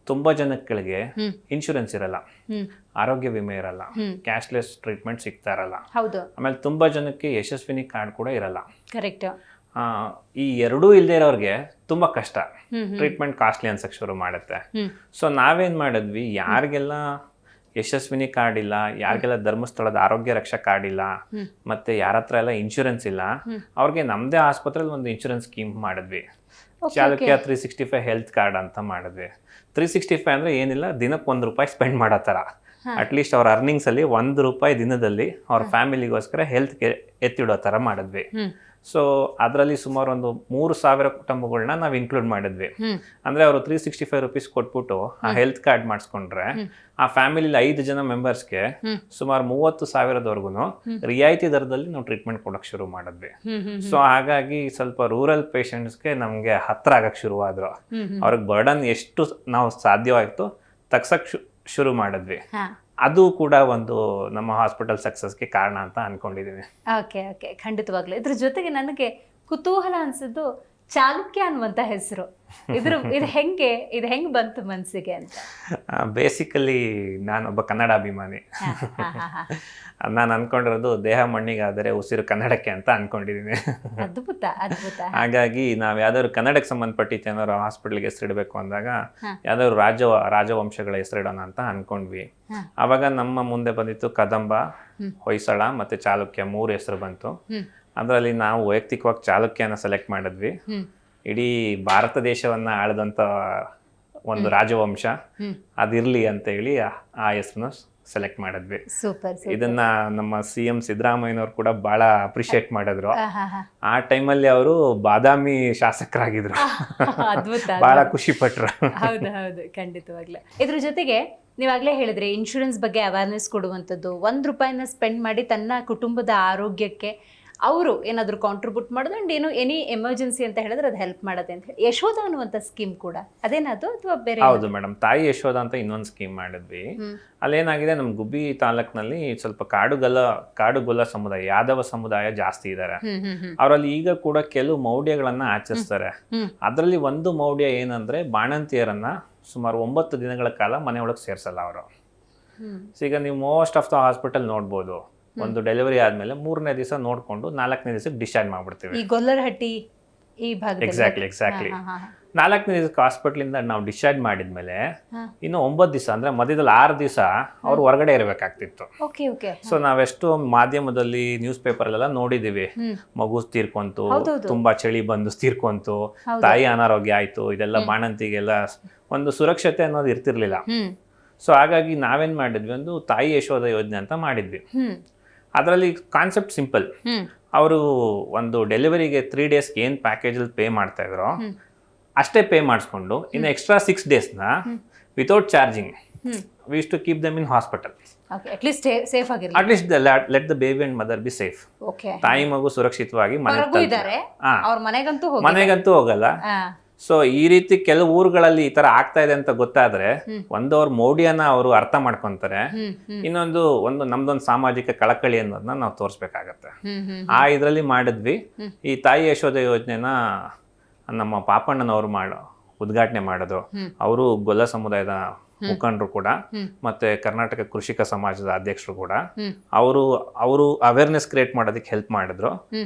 [SPEAKER 3] ತುಂಬಾ ಜನಗಳಿಗೆ ಇನ್ಶೂರೆನ್ಸ್ ಇರಲ್ಲ, ಆರೋಗ್ಯ ವಿಮೆ ಇರಲ್ಲ, ಕ್ಯಾಶ್ಲೆಸ್ ಟ್ರೀಟ್ಮೆಂಟ್ ಸಿಗ್ತಾ ಇರಲ್ಲ. ಆಮೇಲೆ ತುಂಬಾ ಜನಕ್ಕೆ ಯಶಸ್ವಿನಿ ಕಾರ್ಡ್ ಕೂಡ ಇರಲ್ಲ.
[SPEAKER 1] ಕರೆಕ್ಟ್.
[SPEAKER 3] ಈ ಎರಡೂ ಇಲ್ಲದೆ ಇರೋರಿಗೆ ತುಂಬಾ ಕಷ್ಟ, ಟ್ರೀಟ್ಮೆಂಟ್ ಕಾಸ್ಟ್ಲಿ ಅನ್ಸಕ್ ಶುರು ಮಾಡುತ್ತೆ. ಸೊ ನಾವೇನ್ ಮಾಡಿದ್ವಿ, ಯಾರಿಗೆಲ್ಲ ಯಶಸ್ವಿನಿ ಕಾರ್ಡ್ ಇಲ್ಲ, ಯಾರಿಗೆಲ್ಲ ಧರ್ಮಸ್ಥಳದ ಆರೋಗ್ಯ ರಕ್ಷಾ ಕಾರ್ಡ್ ಇಲ್ಲ, ಮತ್ತೆ ಯಾರ ಹತ್ರ ಎಲ್ಲ ಇನ್ಶೂರೆನ್ಸ್ ಇಲ್ಲ, ಅವ್ರಿಗೆ ನಮ್ಮದೇ ಆಸ್ಪತ್ರೆಯಲ್ಲಿ ಒಂದು ಇನ್ಶೂರೆನ್ಸ್ ಸ್ಕೀಮ್ ಮಾಡಿದ್ವಿ. ಚಾಲುಕ್ಯ 365 ಹೆಲ್ತ್ ಕಾರ್ಡ್ ಅಂತ ಮಾಡಿದ್ವಿ. 365 ಅಂದರೆ ಏನಿಲ್ಲ, ದಿನಕ್ಕೆ ₹1 ಸ್ಪೆಂಡ್ ಮಾಡೋ ಥರ. ಅಟ್ಲೀಸ್ಟ್ ಅವ್ರ ಅರ್ನಿಂಗ್ಸಲ್ಲಿ ₹1 ದಿನದಲ್ಲಿ ಅವ್ರ ಫ್ಯಾಮಿಲಿಗೋಸ್ಕರ ಹೆಲ್ತ್ಗೆ ಎತ್ತಿಡೋ ಥರ ಮಾಡಿದ್ವಿ. ಸೊ ಅದರಲ್ಲಿ ಸುಮಾರು ಒಂದು 3,000 ಕುಟುಂಬಗಳನ್ನ ನಾವು ಇನ್ಕ್ಲೂಡ್ ಮಾಡಿದ್ವಿ. ಅಂದರೆ ಅವರು ₹365 ಕೊಟ್ಬಿಟ್ಟು ಆ ಹೆಲ್ತ್ ಕಾರ್ಡ್ ಮಾಡಿಸ್ಕೊಂಡ್ರೆ ಆ ಫ್ಯಾಮಿಲಿಲಿ 5 ಜನ ಮೆಂಬರ್ಸ್ಗೆ ಸುಮಾರು 30,000ವರೆಗೂ ರಿಯಾಯಿತಿ ದರದಲ್ಲಿ ನಾವು ಟ್ರೀಟ್ಮೆಂಟ್ ಕೊಡೋಕೆ ಶುರು ಮಾಡಿದ್ವಿ. ಸೊ ಹಾಗಾಗಿ ಸ್ವಲ್ಪ ರೂರಲ್ ಪೇಷಂಟ್ಸ್ಗೆ ನಮಗೆ ಹತ್ರ ಆಗಕ್ಕೆ ಶುರುವಾದ್ರು. ಅವ್ರಿಗೆ ಬರ್ಡನ್ ಎಷ್ಟು ನಾವು ಸಾಧ್ಯವಾಯಿತು ತಗ್ಸಕ್ಕೆ ಶುರು ಮಾಡಿದ್ವಿ. ಅದು ಕೂಡ ಒಂದು ನಮ್ಮ ಹಾಸ್ಪಿಟಲ್ ಸಕ್ಸಸ್ಗೆ ಕಾರಣ ಅಂತ ಅನ್ಕೊಂಡಿದ್ದೀನಿ.
[SPEAKER 1] ಓಕೆ ಓಕೆ, ಖಂಡಿತವಾಗ್ಲೂ. ಇದ್ರ ಜೊತೆಗೆ ನನಗೆ ಕುತೂಹಲ ಅನ್ಸಿದ್ದು ಚಾಲುಕ್ಯ ಅನ್ನುವಂಥ ಹೆಸರು. ಇದು ಹೆಂಗೆ ಬಂತು ಮನಸ್ಸಿಗೆ ಅಂತ?
[SPEAKER 3] ಬೇಸಿಕಲಿ ನಾನೊಬ್ಬ ಕನ್ನಡ ಅಭಿಮಾನಿ. ನಾನು ಅನ್ಕೊಂಡಿರೋದು ದೇಹ ಮಣ್ಣಿಗಾದರೆ ಉಸಿರು ಕನ್ನಡಕ್ಕೆ ಅಂತ ಅನ್ಕೊಂಡಿದ್ದೀನಿ.
[SPEAKER 1] ಅದ್ಭುತ ಅದ್ಭುತ.
[SPEAKER 3] ಹಾಗಾಗಿ ನಾವು ಯಾವ್ದಾದ್ರು ಕನ್ನಡಕ್ಕೆ ಸಂಬಂಧಪಟ್ಟಿತ್ತು ಏನಾದ್ರು ಹಾಸ್ಪಿಟಲ್ಗೆ ಹೆಸರಿಡಬೇಕು ಅಂದಾಗ ಯಾವ್ದಾದ್ರು ರಾಜವಂಶಗಳ ಹೆಸರಿಡೋಣ ಅಂತ ಅನ್ಕೊಂಡ್ವಿ. ಆವಾಗ ನಮ್ಮ ಮುಂದೆ ಬಂದಿತ್ತು ಕದಂಬ, ಹೊಯ್ಸಳ ಮತ್ತೆ ಚಾಲುಕ್ಯ 3 ಹೆಸರು ಬಂತು. ಅದರಲ್ಲಿ ನಾವು ವೈಯಕ್ತಿಕವಾಗಿ ಚಾಲುಕ್ಯನ ಸೆಲೆಕ್ಟ್ ಮಾಡಿದ್ವಿ. ಇಡೀ ಭಾರತ ದೇಶವನ್ನ ಆಳದಂತ ಒಂದು ರಾಜವಂಶ ಅದಿರ್ಲಿ ಅಂತ ಹೇಳಿ ಆ ಹೆಸರನ್ನ ಸೆಲೆಕ್ಟ್ ಮಾಡಿದ್ವಿ.
[SPEAKER 1] ಸೂಪರ್.
[SPEAKER 3] ಇದನ್ನ ನಮ್ಮ CM ಸಿದ್ದರಾಮಯ್ಯನವ್ರು ಕೂಡ ಬಹಳ ಅಪ್ರಿಶಿಯೇಟ್ ಮಾಡಿದ್ರು. ಆ ಟೈಮಲ್ಲಿ ಅವರು ಬಾದಾಮಿ ಶಾಸಕರಾಗಿದ್ರು.
[SPEAKER 1] ಅದ್ಭುತ.
[SPEAKER 3] ಬಹಳ ಖುಷಿ ಪಟ್ರು.
[SPEAKER 1] ಹೌದು ಹೌದು, ಖಂಡಿತವಾಗ್ಲೂ. ಇದ್ರ ಜೊತೆಗೆ ನೀವಾಗಲೇ ಹೇಳಿದ್ರೆ ಇನ್ಶೂರೆನ್ಸ್ ಬಗ್ಗೆ ಅವೇರ್ನೆಸ್ ಕೊಡುವಂಥದ್ದು, ₹1 ಸ್ಪೆಂಡ್ ಮಾಡಿ ತನ್ನ ಕುಟುಂಬದ ಆರೋಗ್ಯಕ್ಕೆ ಅವರು ಏನಾದರೂ ಕಾಂಟ್ರಿಬ್ಯೂಟ್ ಮಾಡೋದು ಅಂಡ್ ಏನು ಎನಿ ಎಮರ್ಜೆನ್ಸಿ ಅಂತ ಹೇಳಿದ್ರೆ ಅದು ಹೆಲ್ಪ್ ಮಾಡೋದೆ ಅಂತ ಹೇಳಿ ಯಶೋಧ ಅನ್ನುವಂಥ ಸ್ಕೀಮ್ ಕೂಡ ಅದೇನದು ಅಥವಾ ಬೇರೆ?
[SPEAKER 3] ಹೌದು ಮೇಡಮ್, ತಾಯಿ ಯಶೋಧ ಅಂತ ಇನ್ನೊಂದು ಸ್ಕೀಮ್ ಮಾಡಿದ್ವಿ. ಅಲ್ಲೇನಾಗಿದೆ, ನಮ್ಮ ಗುಬ್ಬಿ ತಾಲೂಕಿನಲ್ಲಿ ಸ್ವಲ್ಪ ಕಾಡುಗೊಲ್ಲ ಸಮುದಾಯ, ಯಾದವ ಸಮುದಾಯ ಜಾಸ್ತಿ ಇದ್ದಾರೆ. ಅವರಲ್ಲಿ ಈಗ ಕೂಡ ಕೆಲವು ಮೌಢ್ಯಗಳನ್ನ ಆಚರಿಸ್ತಾರೆ. ಅದರಲ್ಲಿ ಒಂದು ಮೌಢ್ಯ ಏನಂದ್ರೆ ಬಾಣಂತಿಯರನ್ನ ಸುಮಾರು 9 ದಿನಗಳ ಕಾಲ ಮನೆಯೊಳಗೆ ಸೇರ್ಸಲ್ಲ ಅವರು. ಈಗ ನೀವು ಮೋಸ್ಟ್ ಆಫ್ ದ ಹಾಸ್ಪಿಟಲ್ ನೋಡ್ಬೋದು, ಒಂದು ಡೆಲಿವರಿ ಆದ್ಮೇಲೆ 3ನೇ ದಿವಸ ನೋಡ್ಕೊಂಡು 4ನೇ ದಿವಸಕ್ಕೆ ಡಿಸ್ಚಾರ್ಜ್ ಮಾಡ್ಬಿಡ್ತೀವಿ.
[SPEAKER 1] ಈ ಗೊಲ್ಲರಹಟ್ಟಿ ಈ ಭಾಗದಲ್ಲಿ
[SPEAKER 3] ಎಕ್ಸಾಕ್ಟ್ಲಿ 4ನೇ ದಿವಸಕ್ಕೆ ಹಾಸ್ಪಿಟ್ಲಿಂದ ನಾವು ಡಿಸ್ಚಾರ್ಜ್ ಮಾಡಿದ್ಮೇಲೆ ಇನ್ನು 9 ದಿವಸ ಅಂದ್ರೆ ಮಧ್ಯದಲ್ಲಿ 6 ದಿವಸ ಅವ್ರು ಹೊರಗಡೆ ಇರಬೇಕಾಗ್ತಿತ್ತು. ಸೊ ನಾವೆಷ್ಟು ಮಾಧ್ಯಮದಲ್ಲಿ ನ್ಯೂಸ್ ಪೇಪರ್ ಅಲ್ಲೆಲ್ಲ ನೋಡಿದೀವಿ, ಮಗು ತೀರ್ಕೊಂತು, ತುಂಬಾ ಚಳಿ ಬಂದು ತೀರ್ಕೊಂತು, ತಾಯಿ ಅನಾರೋಗ್ಯ ಆಯ್ತು, ಇದೆಲ್ಲ ಬಾಣಂತಿಗೆಲ್ಲ ಒಂದು ಸುರಕ್ಷತೆ ಅನ್ನೋದು ಇರ್ತಿರ್ಲಿಲ್ಲ. ಸೊ ಹಾಗಾಗಿ ನಾವೇನ್ ಮಾಡಿದ್ವಿ, ಒಂದು ತಾಯಿ ಯಶೋಧ ಯೋಜನೆ ಅಂತ ಮಾಡಿದ್ವಿ. ಅದರಲ್ಲಿ ಕಾನ್ಸೆಪ್ಟ್ ಸಿಂಪಲ್. ಅವರು ಒಂದು ಡೆಲಿವರಿಗೆ 3 ಡೇಸ್ಗೆ ಏನು ಪ್ಯಾಕೇಜಲ್ಲಿ ಪೇ ಮಾಡ್ತಾ ಇದ್ರು ಅಷ್ಟೇ ಪೇ ಮಾಡಿಸ್ಕೊಂಡು ಇನ್ನು ಎಕ್ಸ್ಟ್ರಾ 6 ಡೇಸ್ನ without charging we use to keep them in hospital.
[SPEAKER 1] At least
[SPEAKER 3] let the baby and mother be safe. ತಾಯಿ ಮಗು ಸುರಕ್ಷಿತವಾಗಿ ಮನೆಗಂತೂ ಹೋಗಲ್ಲ. ಸೊ ಈ ರೀತಿ ಕೆಲವು ಊರುಗಳಲ್ಲಿ ಈ ತರ ಆಗ್ತಾ ಇದೆ ಅಂತ ಗೊತ್ತಾದ್ರೆ ಒಂದು ಅವ್ರ ಮೌಢ್ಯನ ಅವರು ಅರ್ಥ ಮಾಡ್ಕೊಂತಾರೆ, ಇನ್ನೊಂದು ನಮ್ದೊಂದು ಸಾಮಾಜಿಕ ಕಳಕಳಿ ಅನ್ನೋದನ್ನ ನಾವು ತೋರಿಸ್ಬೇಕಾಗತ್ತೆ. ಆ ಇದ್ರಲ್ಲಿ ಮಾಡಿದ್ವಿ. ಈ ತಾಯಿ ಯಶೋಧ ಯೋಜನೆನ ನಮ್ಮ ಪಾಪಣ್ಣನವರು ಉದ್ಘಾಟನೆ ಮಾಡಿದ್ರು. ಅವರು ಗೊಲ್ಲ ಸಮುದಾಯದ ಮುಖಂಡರು ಕೂಡ ಮತ್ತೆ ಕರ್ನಾಟಕ ಕೃಷಿಕ ಸಮಾಜದ ಅಧ್ಯಕ್ಷರು ಕೂಡ ಅವರು ಅವೇರ್ನೆಸ್ ಕ್ರಿಯೇಟ್ ಮಾಡೋದಕ್ಕೆ ಹೆಲ್ಪ್ ಮಾಡಿದ್ರು.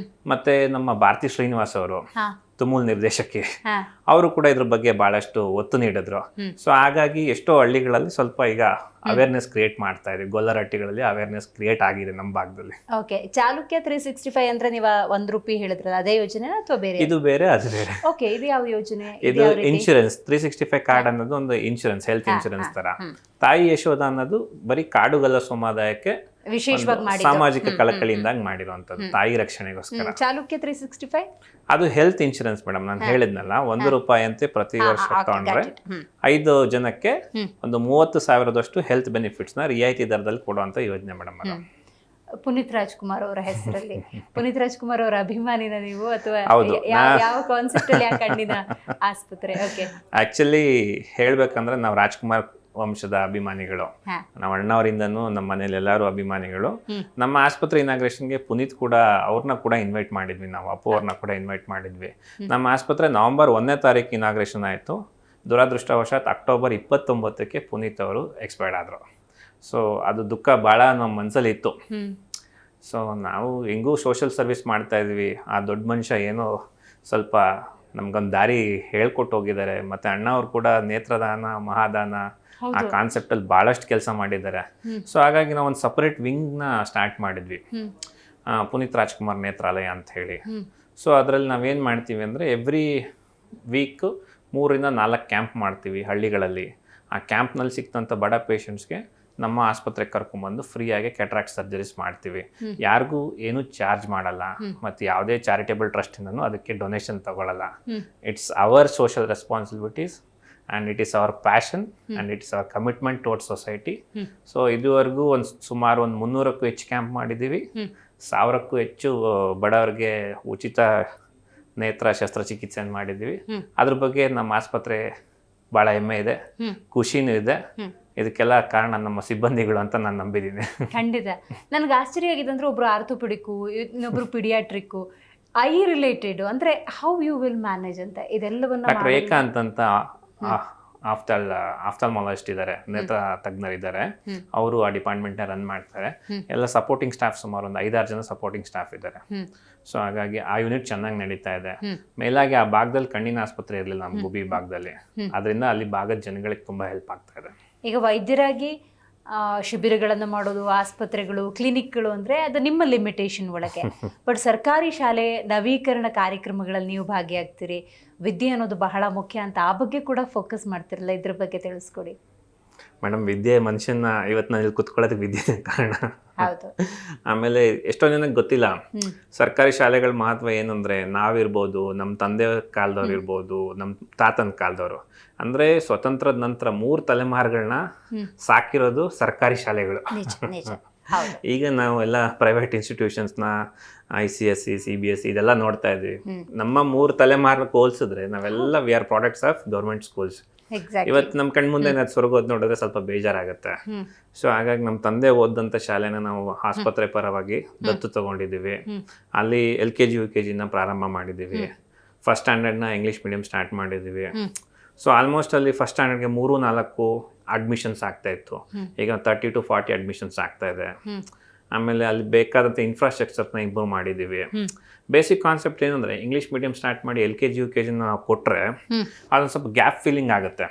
[SPEAKER 3] ಮತ್ತೆ ನಮ್ಮ ಭಾರತಿ ಶ್ರೀನಿವಾಸ್ ಅವರು ತುಮೂಲ್ ನಿರ್ದೇಶಕಿ, ಅವರು ಕೂಡ ಇದ್ರ ಬಗ್ಗೆ ಬಹಳಷ್ಟು ಒತ್ತು ನೀಡಿದ್ರು. ಸೊ ಹಾಗಾಗಿ ಎಷ್ಟೋ ಹಳ್ಳಿಗಳಲ್ಲಿ ಸ್ವಲ್ಪ ಈಗ ಅವೇರ್ನೆಸ್ ಕ್ರಿಯೇಟ್ ಮಾಡ್ತಾ ಇದೆ. ಗೊಲ್ಲರಹಟ್ಟಿಗಳಲ್ಲಿ ಅವೇರ್ನೆಸ್ ಕ್ರಿಯೇಟ್ ಆಗಿದೆ ನಮ್ಮ ಭಾಗದಲ್ಲಿ.
[SPEAKER 1] ಓಕೆ, ಚಾಲುಕ್ಯ 365 ಅಂದ್ರೆ ನೀವು ₹1 ಹೇಳಿದ್ರಲ್ಲ, ಅದೇ ಯೋಜನೆ ಅಥವಾ ಬೇರೆ?
[SPEAKER 3] ಇದು ಬೇರೆ, ಅದು ಬೇರೆ.
[SPEAKER 1] ಓಕೆ, ಇದು ಯಾವ ಯೋಜನೆ?
[SPEAKER 3] ಇದು ಇನ್ಶೂರೆನ್ಸ್. 365 ಕಾರ್ಡ್ ಅನ್ನೋದು ಒಂದು ಇನ್ಶೂರೆನ್ಸ್, ಹೆಲ್ತ್ ಇನ್ಶೂರೆನ್ಸ್ ತರ. ತಾಯಿ ಯಶೋಧ ಅನ್ನೋದು ಬರೀ ಕಾಡುಗೊಲ್ಲ ಸಮುದಾಯಕ್ಕೆ
[SPEAKER 1] ವಿಶೇಷವಾಗಿ
[SPEAKER 3] ಸಾಮಾಜಿಕ ಕಳಕಳಿಯಿಂದ ಮಾಡಿರುವಂತದ್ದು, ತಾಯಿ ರಕ್ಷಣೆಗೋಸ್ಕರ.
[SPEAKER 1] ಚಾಲುಕ್ಯ 365
[SPEAKER 3] ಅದು ಹೆಲ್ತ್ ಇನ್ಶೂರೆನ್ಸ್ ಮೇಡಮ್. ನಾನು ಹೇಳಿದ್ನಲ್ಲ, ₹1 ಅಂತೆ ಪ್ರತಿ ವರ್ಷ ತಗೊಂಡ್ರೆ 5 ಜನಕ್ಕೆ ಒಂದು 30,000ದಷ್ಟು ಹೆಲ್ತ್ ಬೆನಿಫಿಟ್ಸ್ ನ ರಿಯಾಯಿತಿ ದರದಲ್ಲಿ ಕೊಡುವಂತ ಯೋಜನೆ ಮೇಡಮ್.
[SPEAKER 1] ಪುನೀತ್ ರಾಜ್ಕುಮಾರ್ ಅವರ ಹೆಸರಲ್ಲಿ. ಪುನೀತ್ ರಾಜ್ಕುಮಾರ್ ಅವರ ಅಭಿಮಾನಿನ ನೀವು ಅಥವಾ ಯಾವ ಕಾನ್ಸೆಪ್ಟ್ ಅಲ್ಲಿ ಕಣ್ಣಿನ ಆಸ್ಪತ್ರೆ? ಓಕೆ, ಆಕ್ಚುಲಿ
[SPEAKER 3] ಹೇಳ್ಬೇಕಂದ್ರೆ ನಾವು ರಾಜ್ಕುಮಾರ್ ವಂಶದ ಅಭಿಮಾನಿಗಳು. ನಮ್ಮ ಅಣ್ಣವರಿಂದನೂ ನಮ್ಮ ಮನೇಲಿ ಎಲ್ಲರೂ ಅಭಿಮಾನಿಗಳು. ನಮ್ಮ ಆಸ್ಪತ್ರೆ ಇನಾಗ್ರೇಷನ್ಗೆ ಪುನೀತ್ ಕೂಡ ಅವ್ರನ್ನ ಕೂಡ ಇನ್ವೈಟ್ ಮಾಡಿದ್ವಿ, ನಾವು ಅಪ್ಪು ಅವ್ರನ್ನ ಕೂಡ ಇನ್ವೈಟ್ ಮಾಡಿದ್ವಿ. ನಮ್ಮ ಆಸ್ಪತ್ರೆ ನವೆಂಬರ್ 1ನೇ ತಾರೀಕು ಇನಾಗ್ರೇಷನ್ ಆಯಿತು. ದುರದೃಷ್ಟವಶಾತ್ ಅಕ್ಟೋಬರ್ 29ಕ್ಕೆ ಪುನೀತ್ ಅವರು ಎಕ್ಸ್ಪೈರ್ಡ್ ಆದರು. ಸೊ ಅದು ದುಃಖ ಭಾಳ ನಮ್ಮ ಮನಸ್ಸಲ್ಲಿ ಇತ್ತು. ಸೊ ನಾವು ಹೆಂಗೂ ಸೋಷಿಯಲ್ ಸರ್ವಿಸ್ ಮಾಡ್ತಾ ಇದ್ವಿ, ಆ ದೊಡ್ಡ ಮನುಷ್ಯ ಏನೋ ಸ್ವಲ್ಪ ನಮ್ಗೊಂದು ದಾರಿ ಹೇಳ್ಕೊಟ್ಟು ಹೋಗಿದ್ದಾರೆ. ಮತ್ತು ಅಣ್ಣವ್ರು ಕೂಡ ನೇತ್ರದಾನ ಮಹಾದಾನ ಆ ಕಾನ್ಸೆಪ್ಟಲ್ಲಿ ಭಾಳಷ್ಟು ಕೆಲಸ ಮಾಡಿದ್ದಾರೆ. ಸೊ ಹಾಗಾಗಿ ನಾವು ಒಂದು ಸಪ್ರೇಟ್ ವಿಂಗ್ನ ಸ್ಟಾರ್ಟ್ ಮಾಡಿದ್ವಿ, ಪುನೀತ್ ರಾಜ್ಕುಮಾರ್ ನೇತ್ರಾಲಯ ಅಂತ ಹೇಳಿ. ಸೊ ಅದರಲ್ಲಿ ನಾವೇನು ಮಾಡ್ತೀವಿ ಅಂದರೆ ಎವ್ರಿ ವೀಕ್ 3 ರಿಂದ 4 ಕ್ಯಾಂಪ್ ಮಾಡ್ತೀವಿ ಹಳ್ಳಿಗಳಲ್ಲಿ. ಆ ಕ್ಯಾಂಪ್ನಲ್ಲಿ ಸಿಕ್ತಂಥ ಬಡ ಪೇಷಂಟ್ಸ್ಗೆ ನಮ್ಮ ಆಸ್ಪತ್ರೆಗೆ ಕರ್ಕೊಂಬಂದು ಫ್ರೀಯಾಗಿ ಕ್ಯಾಟ್ರಾಕ್ಟ್ ಸರ್ಜರೀಸ್ ಮಾಡ್ತೀವಿ. ಯಾರಿಗೂ ಏನೂ ಚಾರ್ಜ್ ಮಾಡಲ್ಲ ಮತ್ತು ಯಾವುದೇ ಚಾರಿಟೇಬಲ್ ಟ್ರಸ್ಟಿಂದನೂ ಅದಕ್ಕೆ ಡೊನೇಷನ್ ತಗೊಳ್ಳಲ್ಲ. It's our social responsibilities and it is our passion and it is our commitment towards society. So ಇದುವರೆಗೂ ಸುಮಾರು 300ಕ್ಕೂ ಹೆಚ್ಚು ಕ್ಯಾಂಪ್ ಮಾಡಿದ್ದೀವಿ. 1000ಕ್ಕೂ ಹೆಚ್ಚು ಬಡವರಿಗೆ ಉಚಿತ ನೇತ್ರ ಶಸ್ತ್ರಚಿಕಿತ್ಸೆಯನ್ನು ಮಾಡಿದ್ದೀವಿ. ಅದ್ರ ಬಗ್ಗೆ ನಮ್ಮ ಆಸ್ಪತ್ರೆ ಭಾಳ ಹೆಮ್ಮೆ ಇದೆ, ಖುಷಿನೂ ಇದೆ. ಇದಕ್ಕೆಲ್ಲ ಕಾರಣ ನಮ್ಮ ಸಿಬ್ಬಂದಿಗಳು ಅಂತ ನಾನು ನಂಬಿದ್ದೀನಿ.
[SPEAKER 1] ಖಂಡಿತ. ನನಗೆ ಆಶ್ಚರ್ಯ ಆಗಿದೆ ಅಂದರೆ ಒಬ್ರು ಆರ್ಥೋಪೆಡಿಕ್ಕು, ಇನ್ನೊಬ್ರು ಪಿಡಿಯಾಟ್ರಿಕ್ಕು, ಐ ರಿಲೇಟೆಡ್ ಅಂದರೆ ಹೌ ಯು ವಿಲ್ ಮ್ಯಾನೇಜ್ ಅಂತ ಇದೆಲ್ಲವನ್ನ.
[SPEAKER 3] ಡಾಕ್ಟರ್ ಏಕಾಂತ್ ಅಂತ ಆಫ್ಥಾಲ್ಮಾಲಜಿಸ್ಟ್ ಇದ್ದಾರೆ, ನೇತ್ರ ತಜ್ಞರಿದ್ದಾರೆ. ಅವರು ಆ ಡಿಪಾರ್ಟ್ಮೆಂಟ್ನ ರನ್ ಮಾಡ್ತಾರೆ. ಎಲ್ಲ ಸಪೋರ್ಟಿಂಗ್ ಸ್ಟಾಫ್ ಸುಮಾರು ಒಂದು 5-6 ಜನ ಸಪೋರ್ಟಿಂಗ್ ಸ್ಟಾಫ್ ಇದ್ದಾರೆ. ಸೊ ಹಾಗಾಗಿ ಆ ಯೂನಿಟ್ ಚೆನ್ನಾಗಿ ನಡೀತಾ ಇದೆ. ಮೇಲಾಗಿ ಆ ಭಾಗದಲ್ಲಿ ಕಣ್ಣಿನ ಆಸ್ಪತ್ರೆ ಇರಲಿಲ್ಲ ನಮ್ಮ ಗುಬ್ಬಿ ಭಾಗದಲ್ಲಿ, ಅದರಿಂದ ಅಲ್ಲಿ ಭಾಗದ ಜನಗಳಿಗೆ ತುಂಬ ಹೆಲ್ಪ್ ಆಗ್ತಾ ಇದೆ.
[SPEAKER 1] ಈಗ ವೈದ್ಯರಾಗಿ ಶಿಬಿರಗಳನ್ನು ಮಾಡೋದು, ಆಸ್ಪತ್ರೆಗಳು, ಕ್ಲಿನಿಕ್ಗಳು ಅಂದರೆ ಅದು ನಿಮ್ಮ ಲಿಮಿಟೇಷನ್ ಒಳಗೆ. ಬಟ್ ಸರ್ಕಾರಿ ಶಾಲೆ ನವೀಕರಣ ಕಾರ್ಯಕ್ರಮಗಳಲ್ಲಿ ನೀವು ಭಾಗಿಯಾಗ್ತೀರಿ. ವಿದ್ಯೆ ಅನ್ನೋದು ಬಹಳ ಮುಖ್ಯ ಅಂತ ಆ ಬಗ್ಗೆ ಕೂಡ ಫೋಕಸ್ ಮಾಡ್ತಿರಲ್ಲ, ಇದ್ರ ಬಗ್ಗೆ ತಿಳಿಸ್ಕೊಡಿ.
[SPEAKER 3] ಮೇಡಮ್, ವಿದ್ಯೆ ಮನುಷ್ಯನ ಇವತ್ತು ನಾನು ಇಲ್ಲಿ ಕುತ್ಕೊಳ್ಳೋದಕ್ಕೆ ವಿದ್ಯೆ ಕಾರಣ.
[SPEAKER 1] ಹೌದು.
[SPEAKER 3] ಆಮೇಲೆ ಎಷ್ಟೋ ಜನಕ್ಕೆ ಗೊತ್ತಿಲ್ಲ ಸರ್ಕಾರಿ ಶಾಲೆಗಳ ಮಹತ್ವ ಏನು ಅಂದರೆ, ನಾವಿರ್ಬೋದು, ನಮ್ಮ ತಂದೆ ಕಾಲದವ್ರು ಇರ್ಬೋದು, ನಮ್ಮ ತಾತನ ಕಾಲದವರು, ಅಂದರೆ ಸ್ವತಂತ್ರದ ನಂತರ 3 ತಲೆಮಾರುಗಳನ್ನ ಸಾಕಿರೋದು ಸರ್ಕಾರಿ ಶಾಲೆಗಳು. ಈಗ ನಾವು ಎಲ್ಲ ಪ್ರೈವೇಟ್ ಇನ್ಸ್ಟಿಟ್ಯೂಷನ್ಸ್ನ ICSE, CBSE ಇದೆಲ್ಲ ನೋಡ್ತಾ ಇದ್ವಿ. ನಮ್ಮ 3 ತಲೆಮಾರು ಹೋಲಿಸಿದ್ರೆ ನಾವೆಲ್ಲ we are products of government schools. ಇವತ್ತು ನಮ್ಮ ಕಣ್ಮುಂದೆ ಏನಾದ್ರು ಸ್ವರ್ಗೋದ್ ನೋಡಿದ್ರೆ ಸ್ವಲ್ಪ ಬೇಜಾರಾಗುತ್ತೆ. ಸೊ ಹಾಗಾಗಿ ನಮ್ಮ ತಂದೆ ಓದಂಥ ಶಾಲೆನ ನಾವು ಆಸ್ಪತ್ರೆ ಪರವಾಗಿ ದತ್ತು ತಗೊಂಡಿದ್ದೀವಿ. ಅಲ್ಲಿ LKG UKGನ ಪ್ರಾರಂಭ ಮಾಡಿದ್ದೀವಿ. ಫಸ್ಟ್ ಸ್ಟ್ಯಾಂಡರ್ಡ್ನ ಇಂಗ್ಲೀಷ್ ಮೀಡಿಯಂ ಸ್ಟಾರ್ಟ್ ಮಾಡಿದ್ದೀವಿ. ಸೊ ಆಲ್ಮೋಸ್ಟ್ ಅಲ್ಲಿ ಫಸ್ಟ್ ಸ್ಟ್ಯಾಂಡರ್ಡ್ಗೆ 3-4 ಅಡ್ಮಿಷನ್ಸ್ ಆಗ್ತಾ ಇತ್ತು. ಈಗ 30 to 40 ಅಡ್ಮಿಷನ್ಸ್ ಆಗ್ತಾ ಇದೆ. ಆಮೇಲೆ ಅಲ್ಲಿ ಬೇಕಾದಂಥ ಇನ್ಫ್ರಾಸ್ಟ್ರಕ್ಚರ್ನ ಇಂಪ್ರೂವ್ ಮಾಡಿದ್ದೀವಿ. ಬೇಸಿಕ್ ಕಾನ್ಸೆಪ್ಟ್ ಏನಂದರೆ, ಇಂಗ್ಲೀಷ್ ಮೀಡಿಯಂ ಸ್ಟಾರ್ಟ್ ಮಾಡಿ LKG UKGನ ನಾವು ಕೊಟ್ಟರೆ ಅದೊಂದು ಸ್ವಲ್ಪ ಗ್ಯಾಪ್ ಫೀಲಿಂಗ್ ಆಗುತ್ತೆ.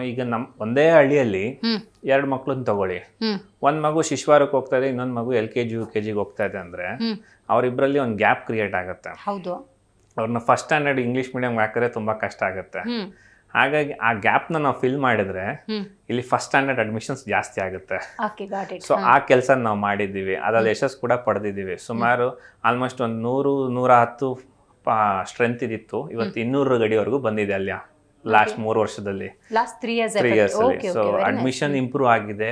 [SPEAKER 3] ಈಗ ನಮ್ಮ ಒಂದೇ ಹಳ್ಳಿಯಲ್ಲಿ 2 ಮಕ್ಳನ್ನ ತಗೊಳ್ಳಿ, ಒಂದು ಮಗು ಶಿಶುವಾರಕ್ಕೆ ಹೋಗ್ತಾ ಇದೆ, ಇನ್ನೊಂದು ಮಗು LKG UKGಗೆ ಹೋಗ್ತಾ ಇದೆ ಅಂದರೆ ಅವರಿಬ್ಬರಲ್ಲಿ ಒಂದು ಗ್ಯಾಪ್ ಕ್ರಿಯೇಟ್ ಆಗುತ್ತೆ.
[SPEAKER 1] ಹೌದು.
[SPEAKER 3] ಅವ್ರನ್ನ ಫಸ್ಟ್ ಸ್ಟ್ಯಾಂಡರ್ಡ್ ಇಂಗ್ಲೀಷ್ ಮೀಡಿಯಂ ಹಾಕಿದ್ರೆ ತುಂಬ ಕಷ್ಟ ಆಗುತ್ತೆ. ಹಾಗಾಗಿ ಆ ಗ್ಯಾಪ್ನ ನಾವು ಫಿಲ್ ಮಾಡಿದ್ರೆ ಇಲ್ಲಿ ಫಸ್ಟ್ ಸ್ಟ್ಯಾಂಡರ್ಡ್ ಅಡ್ಮಿಷನ್ಸ್ ಜಾಸ್ತಿ ಆಗುತ್ತೆ. ಸೊ ಆ ಕೆಲಸ ನಾವು ಮಾಡಿದ್ದೀವಿ, ಅದ್ರಲ್ಲಿ ಯಶಸ್ಸು ಕೂಡ ಪಡೆದಿದ್ದೀವಿ. ಸುಮಾರು ಆಲ್ಮೋಸ್ಟ್ ಒಂದು 100-110 ಸ್ಟ್ರೆಂತ್ ಇದಿತ್ತು, ಇವತ್ತು 200 ಗಡಿವರೆಗೂ ಬಂದಿದೆ ಅಲ್ಲಿ ಲಾಸ್ಟ್ 3 ವರ್ಷದಲ್ಲಿ, 3 years ಅಲ್ಲಿ. ಸೊ ಅಡ್ಮಿಷನ್ ಇಂಪ್ರೂವ್ ಆಗಿದೆ,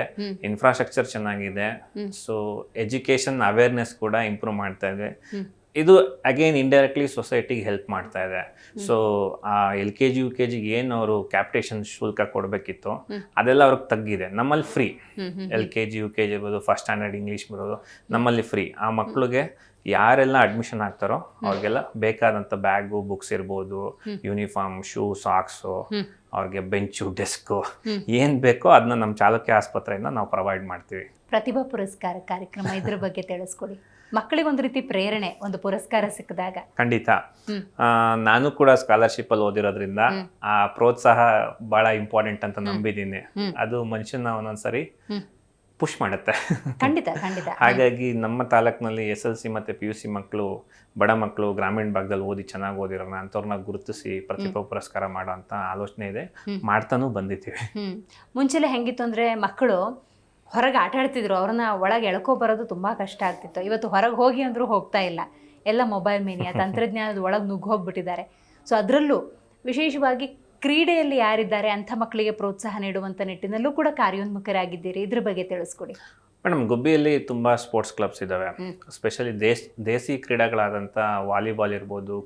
[SPEAKER 3] ಇನ್ಫ್ರಾಸ್ಟ್ರಕ್ಚರ್ ಚೆನ್ನಾಗಿದೆ. ಸೊ ಎಜುಕೇಶನ್ ಅವೇರ್ನೆಸ್ ಕೂಡ ಇಂಪ್ರೂವ್ ಮಾಡ್ತಾ ಇದೆ. ಇದು ಅಗೇನ್ ಇಂಡೈರೆಕ್ಟ್ಲಿ ಸೊಸೈಟಿಗೆ ಹೆಲ್ಪ್ ಮಾಡ್ತಾ ಇದೆ. ಸೊ ಆ LKG UKGಗೆ ಏನು ಅವರು ಕ್ಯಾಪಿಟೇಷನ್ ಶುಲ್ಕ ಕೊಡಬೇಕಿತ್ತು ಅದೆಲ್ಲ ಅವ್ರಿಗೆ ತಗ್ಗಿದೆ. ನಮ್ಮಲ್ಲಿ ಫ್ರೀ. LKG UKG ಇರ್ಬೋದು, ಫಸ್ಟ್ ಸ್ಟ್ಯಾಂಡರ್ಡ್ ಇಂಗ್ಲೀಷ್ ಬರೋದು ನಮ್ಮಲ್ಲಿ ಫ್ರೀ. ಆ ಮಕ್ಕಳಿಗೆ ಯಾರೆಲ್ಲ ಅಡ್ಮಿಷನ್ ಆಗ್ತಾರೋ ಅವ್ರಿಗೆಲ್ಲ ಬೇಕಾದಂಥ ಬ್ಯಾಗು, ಬುಕ್ಸ್ ಇರ್ಬೋದು, ಯೂನಿಫಾರ್ಮ್, ಶೂ, ಸಾಕ್ಸು, ಅವ್ರಿಗೆ ಬೆಂಚು, ಡೆಸ್ಕು ಏನು ಬೇಕೋ ಅದನ್ನ ನಮ್ಮ ಚಾಲುಕ್ಯ ಆಸ್ಪತ್ರೆಯಿಂದ ನಾವು ಪ್ರೊವೈಡ್ ಮಾಡ್ತೀವಿ.
[SPEAKER 1] ಪ್ರತಿಭಾ ಪುರಸ್ಕಾರ ಕಾರ್ಯಕ್ರಮ, ಇದ್ರ ಬಗ್ಗೆ ತಿಳಿಸ್ಕೊಡಿ. ಮಕ್ಕಳಿಗೆ ಒಂದು ರೀತಿ ಪ್ರೇರಣೆ, ಒಂದು ಪುರಸ್ಕಾರ ಸಿಕ್ಕಿದಾಗ.
[SPEAKER 3] ಖಂಡಿತ. ನಾನು ಕೂಡ ಸ್ಕಾಲರ್ಶಿಪ್ಪಲ್ಲಿ ಓದಿರೋದ್ರಿಂದ ಆ ಪ್ರೋತ್ಸಾಹ ಭಾಳ ಇಂಪಾರ್ಟೆಂಟ್ ಅಂತ ನಂಬಿದ್ದೀನಿ. ಅದು ಮನುಷ್ಯನ ಒಂದೊಂದ್ಸರಿ ಪುಷ್ ಮಾಡುತ್ತೆ.
[SPEAKER 1] ಖಂಡಿತ ಖಂಡಿತ.
[SPEAKER 3] ಹಾಗಾಗಿ ನಮ್ಮ ತಾಲೂಕಿನಲ್ಲಿ SLC ಮತ್ತು PUC ಮಕ್ಕಳು, ಬಡ ಮಕ್ಕಳು, ಗ್ರಾಮೀಣ ಭಾಗದಲ್ಲಿ ಓದಿ ಚೆನ್ನಾಗಿ ಓದಿರೋಣ ಅಂಥವ್ರನ್ನ ಗುರುತಿಸಿ ಪ್ರತಿಭಾ ಪುರಸ್ಕಾರ ಮಾಡೋ ಅಂತ ಆಲೋಚನೆ ಇದೆ, ಮಾಡ್ತಾನೂ ಬಂದಿದ್ದೀವಿ.
[SPEAKER 1] ಮುಂಚೆಲ್ಲ ಹೆಂಗಿತ್ತು ಅಂದರೆ, ಮಕ್ಕಳು ಹೊರಗೆ ಆಟ ಆಡ್ತಿದ್ರು, ಅವ್ರನ್ನ ಒಳಗೆ ಎಳ್ಕೊ ಬರೋದು ತುಂಬ ಕಷ್ಟ ಆಗ್ತಿತ್ತು. ಇವತ್ತು ಹೊರಗೆ ಹೋಗಿ ಅಂದರೂ ಹೋಗ್ತಾ ಇಲ್ಲ, ಎಲ್ಲ ಮೊಬೈಲ್ ಮೇನಿಯಾ ತಂತ್ರಜ್ಞಾನದ ಒಳಗೆ ನುಗ್ಗೋಗ್ಬಿಟ್ಟಿದ್ದಾರೆ. ಸೊ ಅದರಲ್ಲೂ ವಿಶೇಷವಾಗಿ ಕ್ರೀಡೆಯಲ್ಲಿ ಯಾರಿದ್ದಾರೆ ಅಂಥ ಮಕ್ಕಳಿಗೆ ಪ್ರೋತ್ಸಾಹ ನೀಡುವಂಥ ನಿಟ್ಟಿನಲ್ಲೂ ಕೂಡ ಕಾರ್ಯೋನ್ಮುಖರಾಗಿದ್ದೀರಿ, ಇದ್ರ ಬಗ್ಗೆ ತಿಳಿಸ್ಕೊಡಿ.
[SPEAKER 3] ಮೇಡಮ್, ಗುಬ್ಬಿಯಲ್ಲಿ ತುಂಬ ಸ್ಪೋರ್ಟ್ಸ್ ಕ್ಲಬ್ಸ್ ಇದ್ದಾವೆ. ಸ್ಪೆಷಲಿ ದೇಸಿ ಕ್ರೀಡೆಗಳಾದಂಥ ವಾಲಿಬಾಲ್ ಇರ್ಬೋದು,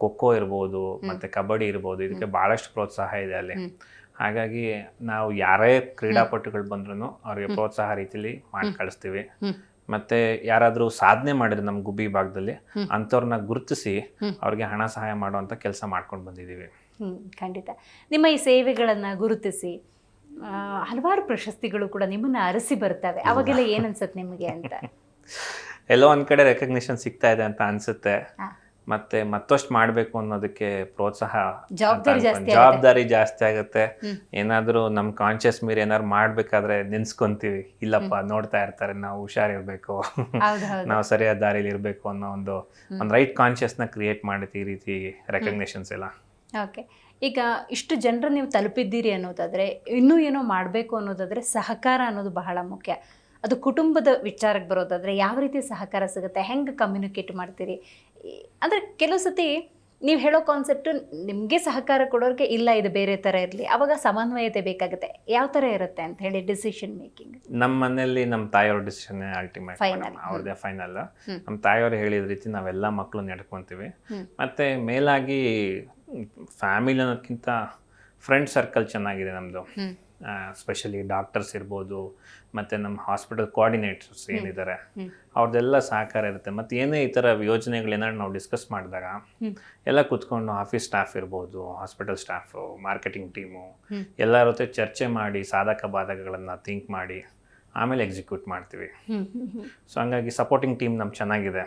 [SPEAKER 3] ಖೋಖೋ ಇರ್ಬೋದು, ಮತ್ತು ಕಬಡ್ಡಿ ಇರ್ಬೋದು, ಇದಕ್ಕೆ ಭಾಳಷ್ಟು ಪ್ರೋತ್ಸಾಹ ಇದೆ ಅಲ್ಲಿ. ಹಾಗಾಗಿ ನಾವು ಯಾರೇ ಕ್ರೀಡಾಪಟುಗಳು ಬಂದ್ರೂ ಅವ್ರಿಗೆ ಪ್ರೋತ್ಸಾಹ ರೀತಿಲಿ ಮಾಡಿ ಕಳಿಸ್ತೀವಿ. ಮತ್ತು ಯಾರಾದರೂ ಸಾಧನೆ ಮಾಡಿದ್ರೆ ನಮ್ಮ ಗುಬ್ಬಿ ಭಾಗದಲ್ಲಿ ಅಂಥವ್ರನ್ನ ಗುರುತಿಸಿ ಅವ್ರಿಗೆ ಹಣ ಸಹಾಯ ಮಾಡುವಂಥ ಕೆಲಸ ಮಾಡ್ಕೊಂಡು ಬಂದಿದ್ದೀವಿ.
[SPEAKER 1] ಖಂಡಿತ. ನಿಮ್ಮ ಈ ಸೇವೆಗಳನ್ನು ಗುರುತಿಸಿ ಹಲವಾರು ಪ್ರಶಸ್ತಿಗಳು ಕೂಡ ನಿಮ್ಮನ್ನು ಅರಸಿ ಬರ್ತವೆ. ಅವಾಗೆಲ್ಲ ಏನು ಅನ್ಸುತ್ತೆ ನಿಮಗೆ ಅಂತ?
[SPEAKER 3] ಎಲ್ಲೋ ಒಂದು ಕಡೆ ರೆಕಗ್ನಿಷನ್ ಸಿಗ್ತಾ ಇದೆ ಅಂತ ಅನಿಸುತ್ತೆ. ಮತ್ತೆ ಮತ್ತಷ್ಟು ಮಾಡಬೇಕು ಅನ್ನೋದಕ್ಕೆ ಪ್ರೋತ್ಸಾಹ
[SPEAKER 1] ಜವಾಬ್ದಾರಿ ಜಾಸ್ತಿ
[SPEAKER 3] ಜವಾಬ್ದಾರಿ ಜಾಸ್ತಿ ಆಗುತ್ತೆ. ಏನಾದರೂ ನಮ್ಮ ಕಾನ್ಶಿಯಸ್ ಮೀರಿ ಏನಾದ್ರು ಮಾಡಬೇಕಾದ್ರೆ ನೆನ್ಸ್ಕೊಂತೀವಿ, ಇಲ್ಲಪ್ಪ ನೋಡ್ತಾ ಇರ್ತಾರೆ, ನಾವು ಹುಷಾರಿರ್ಬೇಕು,
[SPEAKER 1] ಹೌದು ಹೌದು.
[SPEAKER 3] ನಾವು ಸರಿಯಾದ ದಾರಿಲಿ ಇರಬೇಕು ಅನ್ನೋ ಒಂದು ರೈಟ್ ಕಾನ್ಶಿಯಸ್ನ ಕ್ರಿಯೇಟ್ ಮಾಡುತ್ತೆ ಈ ರೀತಿ ರೆಕಗ್ನೇಷನ್ಸ್ ಎಲ್ಲ.
[SPEAKER 1] ಓಕೆ, ಈಗ ಇಷ್ಟು ಜನರು ನೀವು ತಲುಪಿದ್ದೀರಿ ಅನ್ನೋದಾದರೆ, ಇನ್ನೂ ಏನೋ ಮಾಡಬೇಕು ಅನ್ನೋದಾದರೆ ಸಹಕಾರ ಅನ್ನೋದು ಬಹಳ ಮುಖ್ಯ. ಅದು ಕುಟುಂಬದ ವಿಚಾರಕ್ಕೆ ಬರೋದಾದರೆ ಯಾವ ರೀತಿ ಸಹಕಾರ ಸಿಗುತ್ತೆ, ಹೆಂಗೆ ಕಮ್ಯುನಿಕೇಟ್ ಮಾಡ್ತೀರಿ? ಅಂದರೆ ಕೆಲವು ಸತಿ ನೀವು ಹೇಳೋ ಕಾನ್ಸೆಪ್ಟು ನಿಮಗೆ ಸಹಕಾರ ಕೊಡೋರಿಗೆ ಇಲ್ಲ ಇದು ಬೇರೆ ಥರ ಇರಲಿ, ಆವಾಗ ಸಮನ್ವಯತೆ ಬೇಕಾಗುತ್ತೆ. ಯಾವ ಥರ ಇರುತ್ತೆ ಅಂತ ಹೇಳಿ ಡಿಸಿಷನ್ ಮೇಕಿಂಗ್?
[SPEAKER 3] ನಮ್ಮ ಮನೆಯಲ್ಲಿ ನಮ್ಮ ತಾಯಿಯವ್ರ ಡಿಸಿಷನ್ ಅಲ್ಟಿಮೇಟ್, ಅವ್ರದ್ದೇ ಫೈನಲ್. ನಮ್ಮ ತಾಯಿಯವ್ರು ಹೇಳಿದ ರೀತಿ ನಾವೆಲ್ಲ ಮಕ್ಕಳು ನಡ್ಕೊತೀವಿ. ಮತ್ತು ಮೇಲಾಗಿ ಫ್ಯಾಮಿಲಿ ಅನ್ನೋದಕ್ಕಿಂತ ಫ್ರೆಂಡ್ ಸರ್ಕಲ್ ಚೆನ್ನಾಗಿದೆ ನಮ್ಮದು. ಸ್ಪೆಷಲಿ ಡಾಕ್ಟರ್ಸ್ ಇರ್ಬೋದು, ಮತ್ತು ನಮ್ಮ ಹಾಸ್ಪಿಟಲ್ ಕೋಆರ್ಡಿನೇಟರ್ಸ್ ಏನಿದ್ದಾರೆ ಅವ್ರದ್ದೆಲ್ಲ ಸಹಕಾರ ಇರುತ್ತೆ. ಮತ್ತು ಏನೇ ಈ ಥರ ಯೋಜನೆಗಳೇನಾದ್ರು ನಾವು ಡಿಸ್ಕಸ್ ಮಾಡಿದಾಗ ಎಲ್ಲ ಕೂತ್ಕೊಂಡು ಆಫೀಸ್ ಸ್ಟಾಫ್ ಇರ್ಬೋದು, ಹಾಸ್ಪಿಟಲ್ ಸ್ಟಾಫು, ಮಾರ್ಕೆಟಿಂಗ್ ಟೀಮು ಎಲ್ಲರ ಜೊತೆ ಚರ್ಚೆ ಮಾಡಿ ಸಾಧಕ ಬಾಧಕಗಳನ್ನು ಥಿಂಕ್ ಮಾಡಿ ಆಮೇಲೆ ಎಕ್ಸಿಕ್ಯೂಟ್ ಮಾಡ್ತೀವಿ. ಸೊ ಹಂಗಾಗಿ ಸಪೋರ್ಟಿಂಗ್ ಟೀಮ್ ನಮ್ಗೆ ಚೆನ್ನಾಗಿದೆ.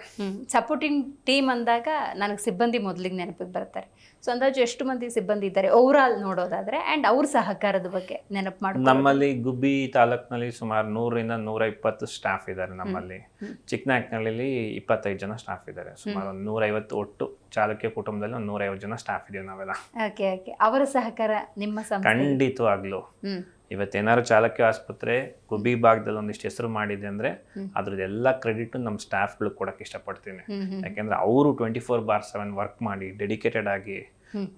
[SPEAKER 1] ಸಪೋರ್ಟಿಂಗ್ ಟೀಮ್ ಅಂದಾಗ ನನಗೆ ಸಿಬ್ಬಂದಿ ಮೊದಲಿಗೆ ನೆನಪಿಗೆ ಬರ್ತಾರೆ. ಸೊ ಅಂದಾಜು ಎಷ್ಟು ಮಂದಿ ಸಿಬ್ಬಂದಿ ಇದ್ದಾರೆ ಓವರ್ ಆಲ್ ನೋಡೋದಾದ್ರೆ, ಆ್ಯಂಡ್ ಅವ್ರ ಸಹಕಾರದ ಬಗ್ಗೆ ನೆನಪು ಮಾಡಿ?
[SPEAKER 3] ನಮ್ಮಲ್ಲಿ ಗುಬ್ಬಿ ತಾಲೂಕಿನಲ್ಲಿ ಸುಮಾರು 100ರಿಂದ 120 ಸ್ಟಾಫ್ ಇದ್ದಾರೆ. ನಮ್ಮಲ್ಲಿ ಚಿಕ್ಕನಾಯಕನಹಳ್ಳಿಲಿ 25 ಜನ ಸ್ಟಾಫ್ ಇದ್ದಾರೆ. ಸುಮಾರು 150 ಒಟ್ಟು ಚಾಲುಕ್ಯ ಕುಟುಂಬದಲ್ಲಿ 150 ಜನ ಸ್ಟಾಫ್ ಇದೀವಿ ನಾವೆಲ್ಲ.
[SPEAKER 1] Okay okay. ಅವರ ಸಹಕಾರ ನಿಮ್ಮ
[SPEAKER 3] ಖಂಡಿತವಾಗ್ಲೂ ಇವತ್ತೇನಾದ್ರು ಚಾಲುಕ್ಯ ಆಸ್ಪತ್ರೆ ಗುಬ್ಬಿ ಭಾಗದಲ್ಲಿ ಒಂದಿಷ್ಟು ಹೆಸರು ಮಾಡಿದೆ ಅಂದರೆ ಅದ್ರದ್ದೆಲ್ಲ ಕ್ರೆಡಿಟ್ ನಮ್ಮ ಸ್ಟಾಫ್ಗಳು ಕೊಡೋಕೆ ಇಷ್ಟಪಡ್ತೀನಿ. ಯಾಕೆಂದರೆ ಅವರು 24/7 ವರ್ಕ್ ಮಾಡಿ ಡೆಡಿಕೇಟೆಡ್ ಆಗಿ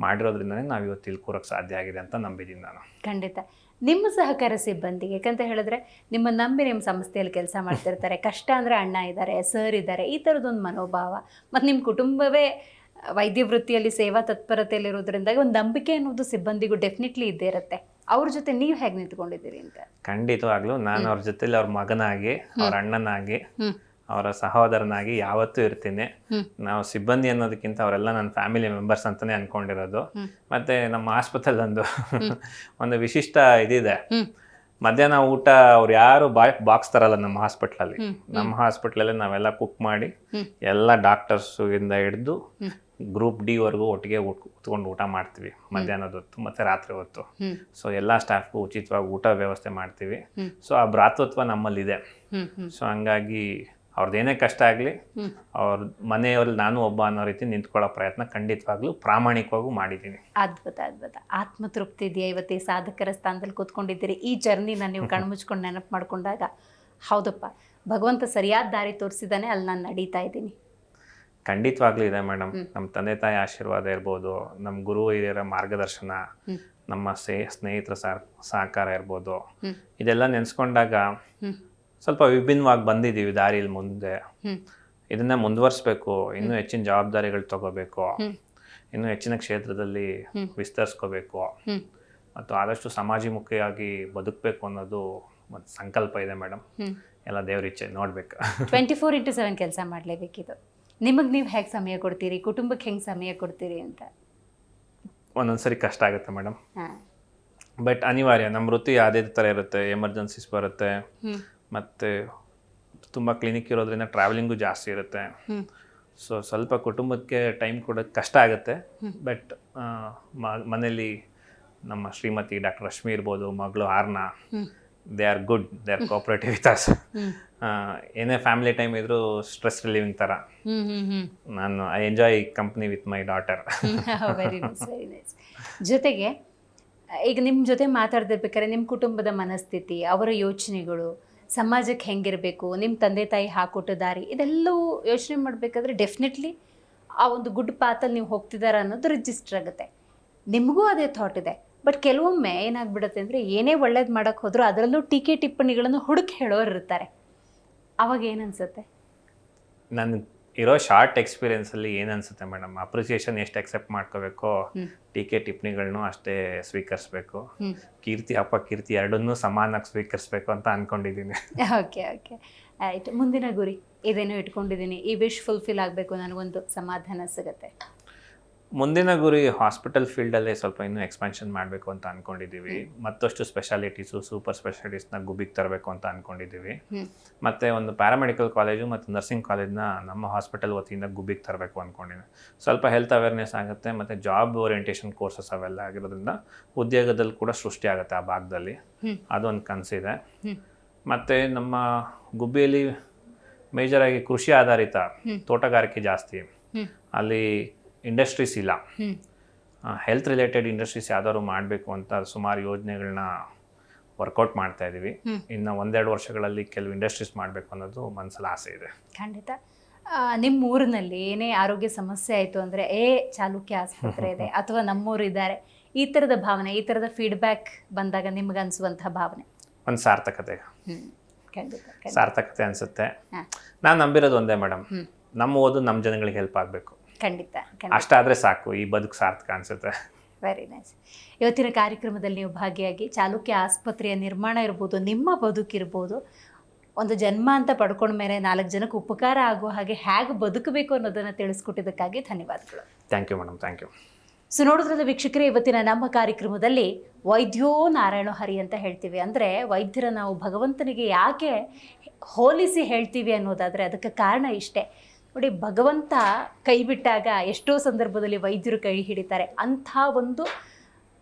[SPEAKER 3] ಮಾಡಿರೋದ್ರಿಂದನೇ ನಾವು ಇವತ್ತು ಇಲ್ಲಿ ಕೂರಕ್ಕೆ ಸಾಧ್ಯ ಆಗಿದೆ ಅಂತ ನಂಬಿದ್ದೀನಿ ನಾನು.
[SPEAKER 1] ಖಂಡಿತ. ನಿಮ್ಮ ಸಹಕಾರ ಸಿಬ್ಬಂದಿಗೆ, ಯಾಕಂತ ಹೇಳಿದ್ರೆ ನಿಮ್ಮ ನಂಬಿ ನಿಮ್ಮ ಸಂಸ್ಥೆಯಲ್ಲಿ ಕೆಲಸ ಮಾಡ್ತಿರ್ತಾರೆ, ಕಷ್ಟ ಅಂದರೆ ಅಣ್ಣ ಇದ್ದಾರೆ, ಸರ್ ಇದ್ದಾರೆ, ಈ ಥರದೊಂದು ಮನೋಭಾವ, ಮತ್ತು ನಿಮ್ಮ ಕುಟುಂಬವೇ ವೈದ್ಯ ವೃತ್ತಿಯಲ್ಲಿ ಸೇವಾ ತತ್ಪರತೆಯಲ್ಲಿರೋದ್ರಿಂದ ಒಂದು ನಂಬಿಕೆ ಅನ್ನೋದು ಸಿಬ್ಬಂದಿಗೂ ಡೆಫಿನೆಟ್ಲಿ ಇದ್ದೇ ಇರುತ್ತೆ. ಅವ್ರ ಜೊತೆ ನೀವು ಹೇಗೆ ನಿಂತ್ಕೊಂಡಿದ್ದೀರಿ ಅಂತ?
[SPEAKER 3] ಖಂಡಿತವಾಗ್ಲೂ ನಾನು ಅವ್ರ ಜೊತೆಲಿ ಅವ್ರ ಮಗನಾಗಿ, ಅವ್ರ ಅಣ್ಣನಾಗಿ, ಅವರ ಸಹೋದರನಾಗಿ ಯಾವತ್ತೂ ಇರ್ತೀನಿ. ನಾವು ಸಿಬ್ಬಂದಿ ಅನ್ನೋದಕ್ಕಿಂತ ಅವರೆಲ್ಲ ನನ್ನ ಫ್ಯಾಮಿಲಿ ಮೆಂಬರ್ಸ್ ಅಂತಾನೆ ಅನ್ಕೊಂಡಿರೋದು. ಮತ್ತೆ ನಮ್ಮ ಆಸ್ಪತ್ರೆಯಲ್ಲಿ ಒಂದು ವಿಶಿಷ್ಟ ಇದಿದೆ. ಮಧ್ಯಾಹ್ನ ಊಟ ಅವ್ರು ಯಾರು ಬಾಕ್ಸ್ ತರಲ್ಲ ನಮ್ಮ ಹಾಸ್ಪಿಟ್ಲಲ್ಲಿ. ನಮ್ಮ ಹಾಸ್ಪಿಟ್ಲಲ್ಲಿ ನಾವೆಲ್ಲ ಕುಕ್ ಮಾಡಿ ಎಲ್ಲ ಡಾಕ್ಟರ್ಸು ಇಂದ ಹಿಡಿದು ಗ್ರೂಪ್ ಡಿ ವರೆಗೂ ಒಟ್ಟಿಗೆ ಕೂತ್ಕೊಂಡು ಊಟ ಮಾಡ್ತೀವಿ ಮಧ್ಯಾಹ್ನದ ಹೊತ್ತು ಮತ್ತೆ ರಾತ್ರಿ ಹೊತ್ತು. ಸೊ ಎಲ್ಲ ಸ್ಟಾಫ್ಗೂ ಉಚಿತವಾಗಿ ಊಟ ವ್ಯವಸ್ಥೆ ಮಾಡ್ತೀವಿ. ಸೊ ಆ ಭ್ರಾತೃತ್ವ ನಮ್ಮಲ್ಲಿದೆ. ಸೊ ಹಂಗಾಗಿ ಅವ್ರದ್ದೇನೇ ಕಷ್ಟ ಆಗಲಿ ಅವ್ರ ಮನೆಯವ್ರಲ್ಲಿ ನಾನು ಒಬ್ಬ ಅನ್ನೋ ರೀತಿ ನಿಂತ್ಕೊಳ್ಳೋ ಪ್ರಯತ್ನ ಖಂಡಿತವಾಗ್ಲೂ ಪ್ರಾಮಾಣಿಕವಾಗೂ ಮಾಡಿದ್ದೀನಿ.
[SPEAKER 1] ಅದ್ಭುತ ಅದ್ಭುತ. ಆತ್ಮತೃಪ್ತಿ ಇದೆಯಾ ಇವತ್ತು ಈ ಸಾಧಕರ ಸ್ಥಾನದಲ್ಲಿ ಕೂತ್ಕೊಂಡಿದ್ದೀರಿ? ಈ ಜರ್ನಿನ ನೀವು ಕಣ್ಮುಚ್ಕೊಂಡು ನೆನಪು ಮಾಡ್ಕೊಂಡಾಗ ಹೌದಪ್ಪ ಭಗವಂತ ಸರಿಯಾದ ದಾರಿ ತೋರಿಸಿದಾನೆ, ಅಲ್ಲಿ ನಾನು ನಡೀತಾ ಇದ್ದೀನಿ?
[SPEAKER 3] ಖಂಡಿತವಾಗ್ಲೂ ಇದೆ ಮೇಡಮ್. ನಮ್ಮ ತಂದೆ ತಾಯಿ ಆಶೀರ್ವಾದ ಇರ್ಬೋದು, ನಮ್ಮ ಗುರು ಹಿರಿಯರ ಮಾರ್ಗದರ್ಶನ, ನಮ್ಮ ಸ್ನೇಹಿತರ ಸಹಕಾರ ಇರ್ಬೋದು, ಇದೆಲ್ಲ ನೆನೆಸ್ಕೊಂಡಾಗ ಸ್ವಲ್ಪ ವಿಭಿನ್ನವಾಗಿ ಬಂದಿದ್ದೀವಿ ದಾರಿಯಲ್ಲಿ. ಮುಂದೆ ಇದನ್ನ ಮುಂದುವರಿಸ್ಬೇಕು, ಇನ್ನೂ ಹೆಚ್ಚಿನ ಜವಾಬ್ದಾರಿಗಳು ತಗೋಬೇಕು, ಇನ್ನೂ ಹೆಚ್ಚಿನ ಕ್ಷೇತ್ರದಲ್ಲಿ ವಿಸ್ತರಿಸ್ಕೋಬೇಕು, ಮತ್ತು ಆದಷ್ಟು ಸಮಾಜಮುಖಿಯಾಗಿ ಬದುಕಬೇಕು ಅನ್ನೋದು ಒಂದು ಸಂಕಲ್ಪ ಇದೆ ಮೇಡಮ್. ಎಲ್ಲ ದೇವ್ರ ಇಚ್ಛೆ, ನೋಡ್ಬೇಕು.
[SPEAKER 1] 24/7 ಕೆಲಸ ಮಾಡಲೇಬೇಕಿದು. ನಿಮಗೆ ನೀವು ಹೇಗೆ ಸಮಯ ಕೊಡ್ತೀರಿ, ಕುಟುಂಬಕ್ಕೆ ಹೆಂಗೆ ಸಮಯ ಕೊಡ್ತೀರಿ ಅಂತ?
[SPEAKER 3] ಒಂದೊಂದ್ಸರಿ ಕಷ್ಟ ಆಗುತ್ತೆ ಮೇಡಮ್, ಬಟ್ ಅನಿವಾರ್ಯ. ನಮ್ಮ ವೃತ್ತಿ ಅದೇ ಥರ ಇರುತ್ತೆ. ಎಮರ್ಜೆನ್ಸೀಸ್ ಬರುತ್ತೆ, ಮತ್ತು ತುಂಬ ಕ್ಲಿನಿಕ್ ಇರೋದ್ರಿಂದ ಟ್ರಾವೆಲಿಂಗು ಜಾಸ್ತಿ ಇರುತ್ತೆ. ಸೊ ಸ್ವಲ್ಪ ಕುಟುಂಬಕ್ಕೆ ಟೈಮ್ ಕೊಡೋಕ್ಕೆ ಕಷ್ಟ ಆಗುತ್ತೆ. ಬಟ್ ಮನೇಲಿ ನಮ್ಮ ಶ್ರೀಮತಿ ಡಾಕ್ಟರ್ ರಶ್ಮಿ ಇರ್ಬೋದು, ಮಗಳು Arna, they are good, they are cooperative with us. ಏನೇ ಫ್ಯಾಮಿಲಿ ಟೈಮ್ ಇದ್ರೂ ಸ್ಟ್ರೆಸ್ ರಿಲೀವಿಂಗ್ ಥರ. ನಾನು I enjoy company with my daughter.
[SPEAKER 1] Very nice, very nice. ಜೊತೆಗೆ ಈಗ ನಿಮ್ಮ ಜೊತೆ ಮಾತಾಡ್ತಿರ್ಬೇಕಾದ್ರೆ ನಿಮ್ಮ ಕುಟುಂಬದ ಮನಸ್ಥಿತಿ, ಅವರ ಯೋಚನೆಗಳು, ಸಮಾಜಕ್ಕೆ ಹೆಂಗಿರಬೇಕು, ನಿಮ್ಮ ತಂದೆ ತಾಯಿ ಹಾಕೊಟ್ಟ ದಾರಿ, ಇದೆಲ್ಲವೂ ಯೋಚನೆ ಮಾಡಬೇಕಾದ್ರೆ ಡೆಫಿನೆಟ್ಲಿ ಆ ಒಂದು ಗುಡ್ ಪಾತಲ್ಲಿ ನೀವು ಹೋಗ್ತಿದ್ದಾರೆ ಅನ್ನೋದು ರಿಜಿಸ್ಟರ್ ಆಗುತ್ತೆ. ನಿಮಗೂ ಅದೇ ಥಾಟ್ ಇದೆ. ಬಟ್ ಕೆಲವೊಮ್ಮೆ ಏನಾಗ್ಬಿಡುತ್ತೆ ಅಂದರೆ, ಏನೇ ಒಳ್ಳೇದು ಮಾಡೋಕ್ಕೆ ಹೋದರೂ ಅದರಲ್ಲೂ ಟೀಕೆ ಟಿಪ್ಪಣಿಗಳನ್ನು ಹುಡುಕಿ ಹೇಳೋರು ಇರ್ತಾರೆ. ಅವಾಗ ಏನನ್ಸುತ್ತೆ?
[SPEAKER 3] ನನಗೆ ಇರೋ ಶಾರ್ಟ್ ಎಕ್ಸ್ಪೀರಿಯನ್ಸಲ್ಲಿ ಏನನ್ಸುತ್ತೆ ಮೇಡಮ್, ಅಪ್ರಿಸಿಯೇಷನ್ ಎಷ್ಟು ಅಕ್ಸೆಪ್ಟ್ ಮಾಡ್ಕೋಬೇಕೋ ಟೀಕೆ ಟಿಪ್ಪಣಿಗಳನ್ನೂ ಅಷ್ಟೇ ಸ್ವೀಕರಿಸ್ಬೇಕು. ಕೀರ್ತಿ ಅಪಕೀರ್ತಿ ಎರಡನ್ನೂ ಸಮಾನಾಗಿ ಸ್ವೀಕರಿಸ್ಬೇಕು ಅಂತ ಅಂದ್ಕೊಂಡಿದ್ದೀನಿ.
[SPEAKER 1] ಓಕೆ ಓಕೆ, ಆಯಿತು. ಮುಂದಿನ ಗುರಿ ಇದೇನೋ ಇಟ್ಕೊಂಡಿದ್ದೀನಿ, ಈ ವಿಶ್ ಫುಲ್ಫಿಲ್ ಆಗಬೇಕು, ನನಗೊಂದು ಸಮಾಧಾನ ಸಿಗುತ್ತೆ?
[SPEAKER 3] ಮುಂದಿನ ಗುರಿ ಹಾಸ್ಪಿಟಲ್ ಫೀಲ್ಡಲ್ಲೇ ಸ್ವಲ್ಪ ಇನ್ನೂ ಎಕ್ಸ್ಪಾನ್ಷನ್ ಮಾಡಬೇಕು ಅಂತ ಅಂದ್ಕೊಂಡಿದ್ದೀವಿ. ಮತ್ತಷ್ಟು ಸ್ಪೆಷಾಲಿಟೀಸು ಸೂಪರ್ ಸ್ಪೆಷಾಲಿಟೀಸ್ನ ಗುಬ್ಬಿಗೆ ತರಬೇಕು ಅಂತ ಅಂದ್ಕೊಂಡಿದ್ದೀವಿ. ಮತ್ತು ಒಂದು ಪ್ಯಾರಾಮೆಡಿಕಲ್ ಕಾಲೇಜು ಮತ್ತು ನರ್ಸಿಂಗ್ ಕಾಲೇಜ್ನ ನಮ್ಮ ಹಾಸ್ಪಿಟಲ್ ವತಿಯಿಂದ ಗುಬ್ಬಿಗೆ ತರಬೇಕು ಅಂದ್ಕೊಂಡಿದ್ದೀನಿ. ಸ್ವಲ್ಪ ಹೆಲ್ತ್ ಅವೇರ್ನೆಸ್ ಆಗುತ್ತೆ ಮತ್ತು ಜಾಬ್ ಓರಿಯೆಂಟೇಷನ್ ಕೋರ್ಸಸ್ ಅವೆಲ್ಲ ಆಗಿರೋದ್ರಿಂದ ಉದ್ಯೋಗದಲ್ಲಿ ಕೂಡ ಸೃಷ್ಟಿ ಆಗುತ್ತೆ ಆ ಭಾಗದಲ್ಲಿ. ಅದೊಂದು ಕನಸಿದೆ. ಮತ್ತು ನಮ್ಮ ಗುಬ್ಬಿಯಲ್ಲಿ ಮೇಜರಾಗಿ ಕೃಷಿ ಆಧಾರಿತ ತೋಟಗಾರಿಕೆ ಜಾಸ್ತಿ, ಅಲ್ಲಿ ಇಂಡಸ್ಟ್ರೀಸ್ ಇಲ್ಲ. ಹೆಲ್ತ್ ರಿಲೇಟೆಡ್ ಇಂಡಸ್ಟ್ರೀಸ್ ಯಾವ್ದಾದ್ರು ಮಾಡಬೇಕು ಅಂತ ಸುಮಾರು ಯೋಜನೆಗಳನ್ನ ವರ್ಕೌಟ್ ಮಾಡ್ತಾ ಇದ್ದೀವಿ. ಇನ್ನು 1-2 ವರ್ಷಗಳಲ್ಲಿ ಕೆಲವು ಇಂಡಸ್ಟ್ರೀಸ್ ಮಾಡಬೇಕು ಅನ್ನೋದು ಮನಸ್ಸಲ್ಲಿ ಆಸೆ ಇದೆ.
[SPEAKER 1] ಖಂಡಿತ. ನಿಮ್ಮ ಊರಿನಲ್ಲಿ ಏನೇ ಆರೋಗ್ಯ ಸಮಸ್ಯೆ ಆಯಿತು ಅಂದರೆ ಚಾಲುಕ್ಯ ಆಸ್ಪತ್ರೆ ಇದೆ ಅಥವಾ ನಮ್ಮೂರು ಇದ್ದಾರೆ, ಈ ಥರದ ಭಾವನೆ, ಈ ಥರದ ಫೀಡ್ಬ್ಯಾಕ್ ಬಂದಾಗ ನಿಮ್ಗೆ ಅನಿಸುವಂತಹ ಭಾವನೆ?
[SPEAKER 3] ಒಂದು ಸಾರ್ಥಕತೆ,
[SPEAKER 1] ಖಂಡಿತ
[SPEAKER 3] ಸಾರ್ಥಕತೆ ಅನಿಸುತ್ತೆ. ನಾನು ನಂಬಿರೋದು ಒಂದೇ ಮೇಡಮ್, ನಮ್ಮ ಓದು ನಮ್ಮ ಜನಗಳಿಗೆ ಹೆಲ್ಪ್ ಆಗಬೇಕು.
[SPEAKER 1] ಖಂಡಿತ
[SPEAKER 3] ಅಷ್ಟಾದರೆ ಸಾಕು, ಈ ಬದುಕು ಸಾರ್ಥಕ ಅನಿಸುತ್ತೆ.
[SPEAKER 1] Very nice. ಇವತ್ತಿನ ಕಾರ್ಯಕ್ರಮದಲ್ಲಿ ನೀವು ಭಾಗಿಯಾಗಿ ಚಾಲುಕ್ಯ ಆಸ್ಪತ್ರೆಯ ನಿರ್ಮಾಣ ಇರ್ಬೋದು, ನಿಮ್ಮ ಬದುಕಿರ್ಬೋದು, ಒಂದು ಜನ್ಮ ಅಂತ ಪಡ್ಕೊಂಡ ಮೇಲೆ 4 ಜನಕ್ಕೆ ಉಪಕಾರ ಆಗುವ ಹಾಗೆ ಹೇಗೆ ಬದುಕಬೇಕು ಅನ್ನೋದನ್ನು ತಿಳಿಸ್ಕೊಟ್ಟಿದ್ದಕ್ಕಾಗಿ ಧನ್ಯವಾದಗಳು.
[SPEAKER 3] Thank you madam, thank you.
[SPEAKER 1] So ನೋಡಿದ್ರಲ್ಲ ವೀಕ್ಷಕರೇ, ಇವತ್ತಿನ ನಮ್ಮ ಕಾರ್ಯಕ್ರಮದಲ್ಲಿ ವೈದ್ಯೋ ನಾರಾಯಣ ಹರಿ ಅಂತ ಹೇಳ್ತೀವಿ. ಅಂದರೆ ವೈದ್ಯರ ನಾವು ಭಗವಂತನಿಗೆ ಯಾಕೆ ಹೋಲಿಸಿ ಹೇಳ್ತೀವಿ ಅನ್ನೋದಾದರೆ ಅದಕ್ಕೆ ಕಾರಣ ಇಷ್ಟೇ ನೋಡಿ. ಭಗವಂತ ಕೈ ಬಿಟ್ಟಾಗ ಎಷ್ಟೋ ಸಂದರ್ಭದಲ್ಲಿ ವೈದ್ಯರು ಕೈ ಹಿಡಿತಾರೆ. ಅಂಥ ಒಂದು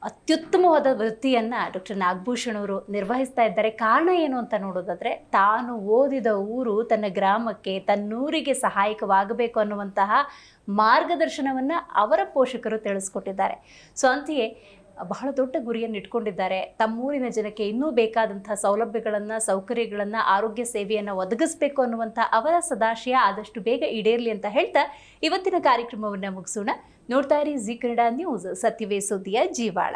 [SPEAKER 1] ಅತ್ಯುತ್ತಮವಾದ ವೃತ್ತಿಯನ್ನು ಡಾಕ್ಟರ್ ನಾಗಭೂಷಣ್ ಅವರು ನಿರ್ವಹಿಸ್ತಾ ಇದ್ದಾರೆ. ಕಾರಣ ಏನು ಅಂತ ನೋಡೋದಾದರೆ, ತಾನು ಓದಿದ ಊರು ತನ್ನ ಗ್ರಾಮಕ್ಕೆ, ತನ್ನೂರಿಗೆ ಸಹಾಯಕವಾಗಬೇಕು ಅನ್ನುವಂತಹ ಮಾರ್ಗದರ್ಶನವನ್ನು ಅವರ ಪೋಷಕರು ತಿಳಿಸ್ಕೊಟ್ಟಿದ್ದಾರೆ. ಸೊ ಅಂತೆಯೇ ಬಹಳ ದೊಡ್ಡ ಗುರಿಯನ್ನು ಇಟ್ಕೊಂಡಿದ್ದಾರೆ. ತಮ್ಮೂರಿನ ಜನಕ್ಕೆ ಇನ್ನೂ ಬೇಕಾದಂಥ ಸೌಲಭ್ಯಗಳನ್ನು, ಸೌಕರ್ಯಗಳನ್ನು, ಆರೋಗ್ಯ ಸೇವೆಯನ್ನು ಒದಗಿಸಬೇಕು ಅನ್ನುವಂಥ ಅವರ ಸದಾಶಯ ಆದಷ್ಟು ಬೇಗ ಈಡೇರಲಿ ಅಂತ ಹೇಳ್ತಾ ಇವತ್ತಿನ ಕಾರ್ಯಕ್ರಮವನ್ನು ಮುಗಿಸೋಣ. ನೋಡ್ತಾ ಇರಿ ಜಿ ಕನ್ನಡ ನ್ಯೂಸ್, ಸತ್ಯವೇ ಸುದ್ದಿಯ ಜೀವಾಳ.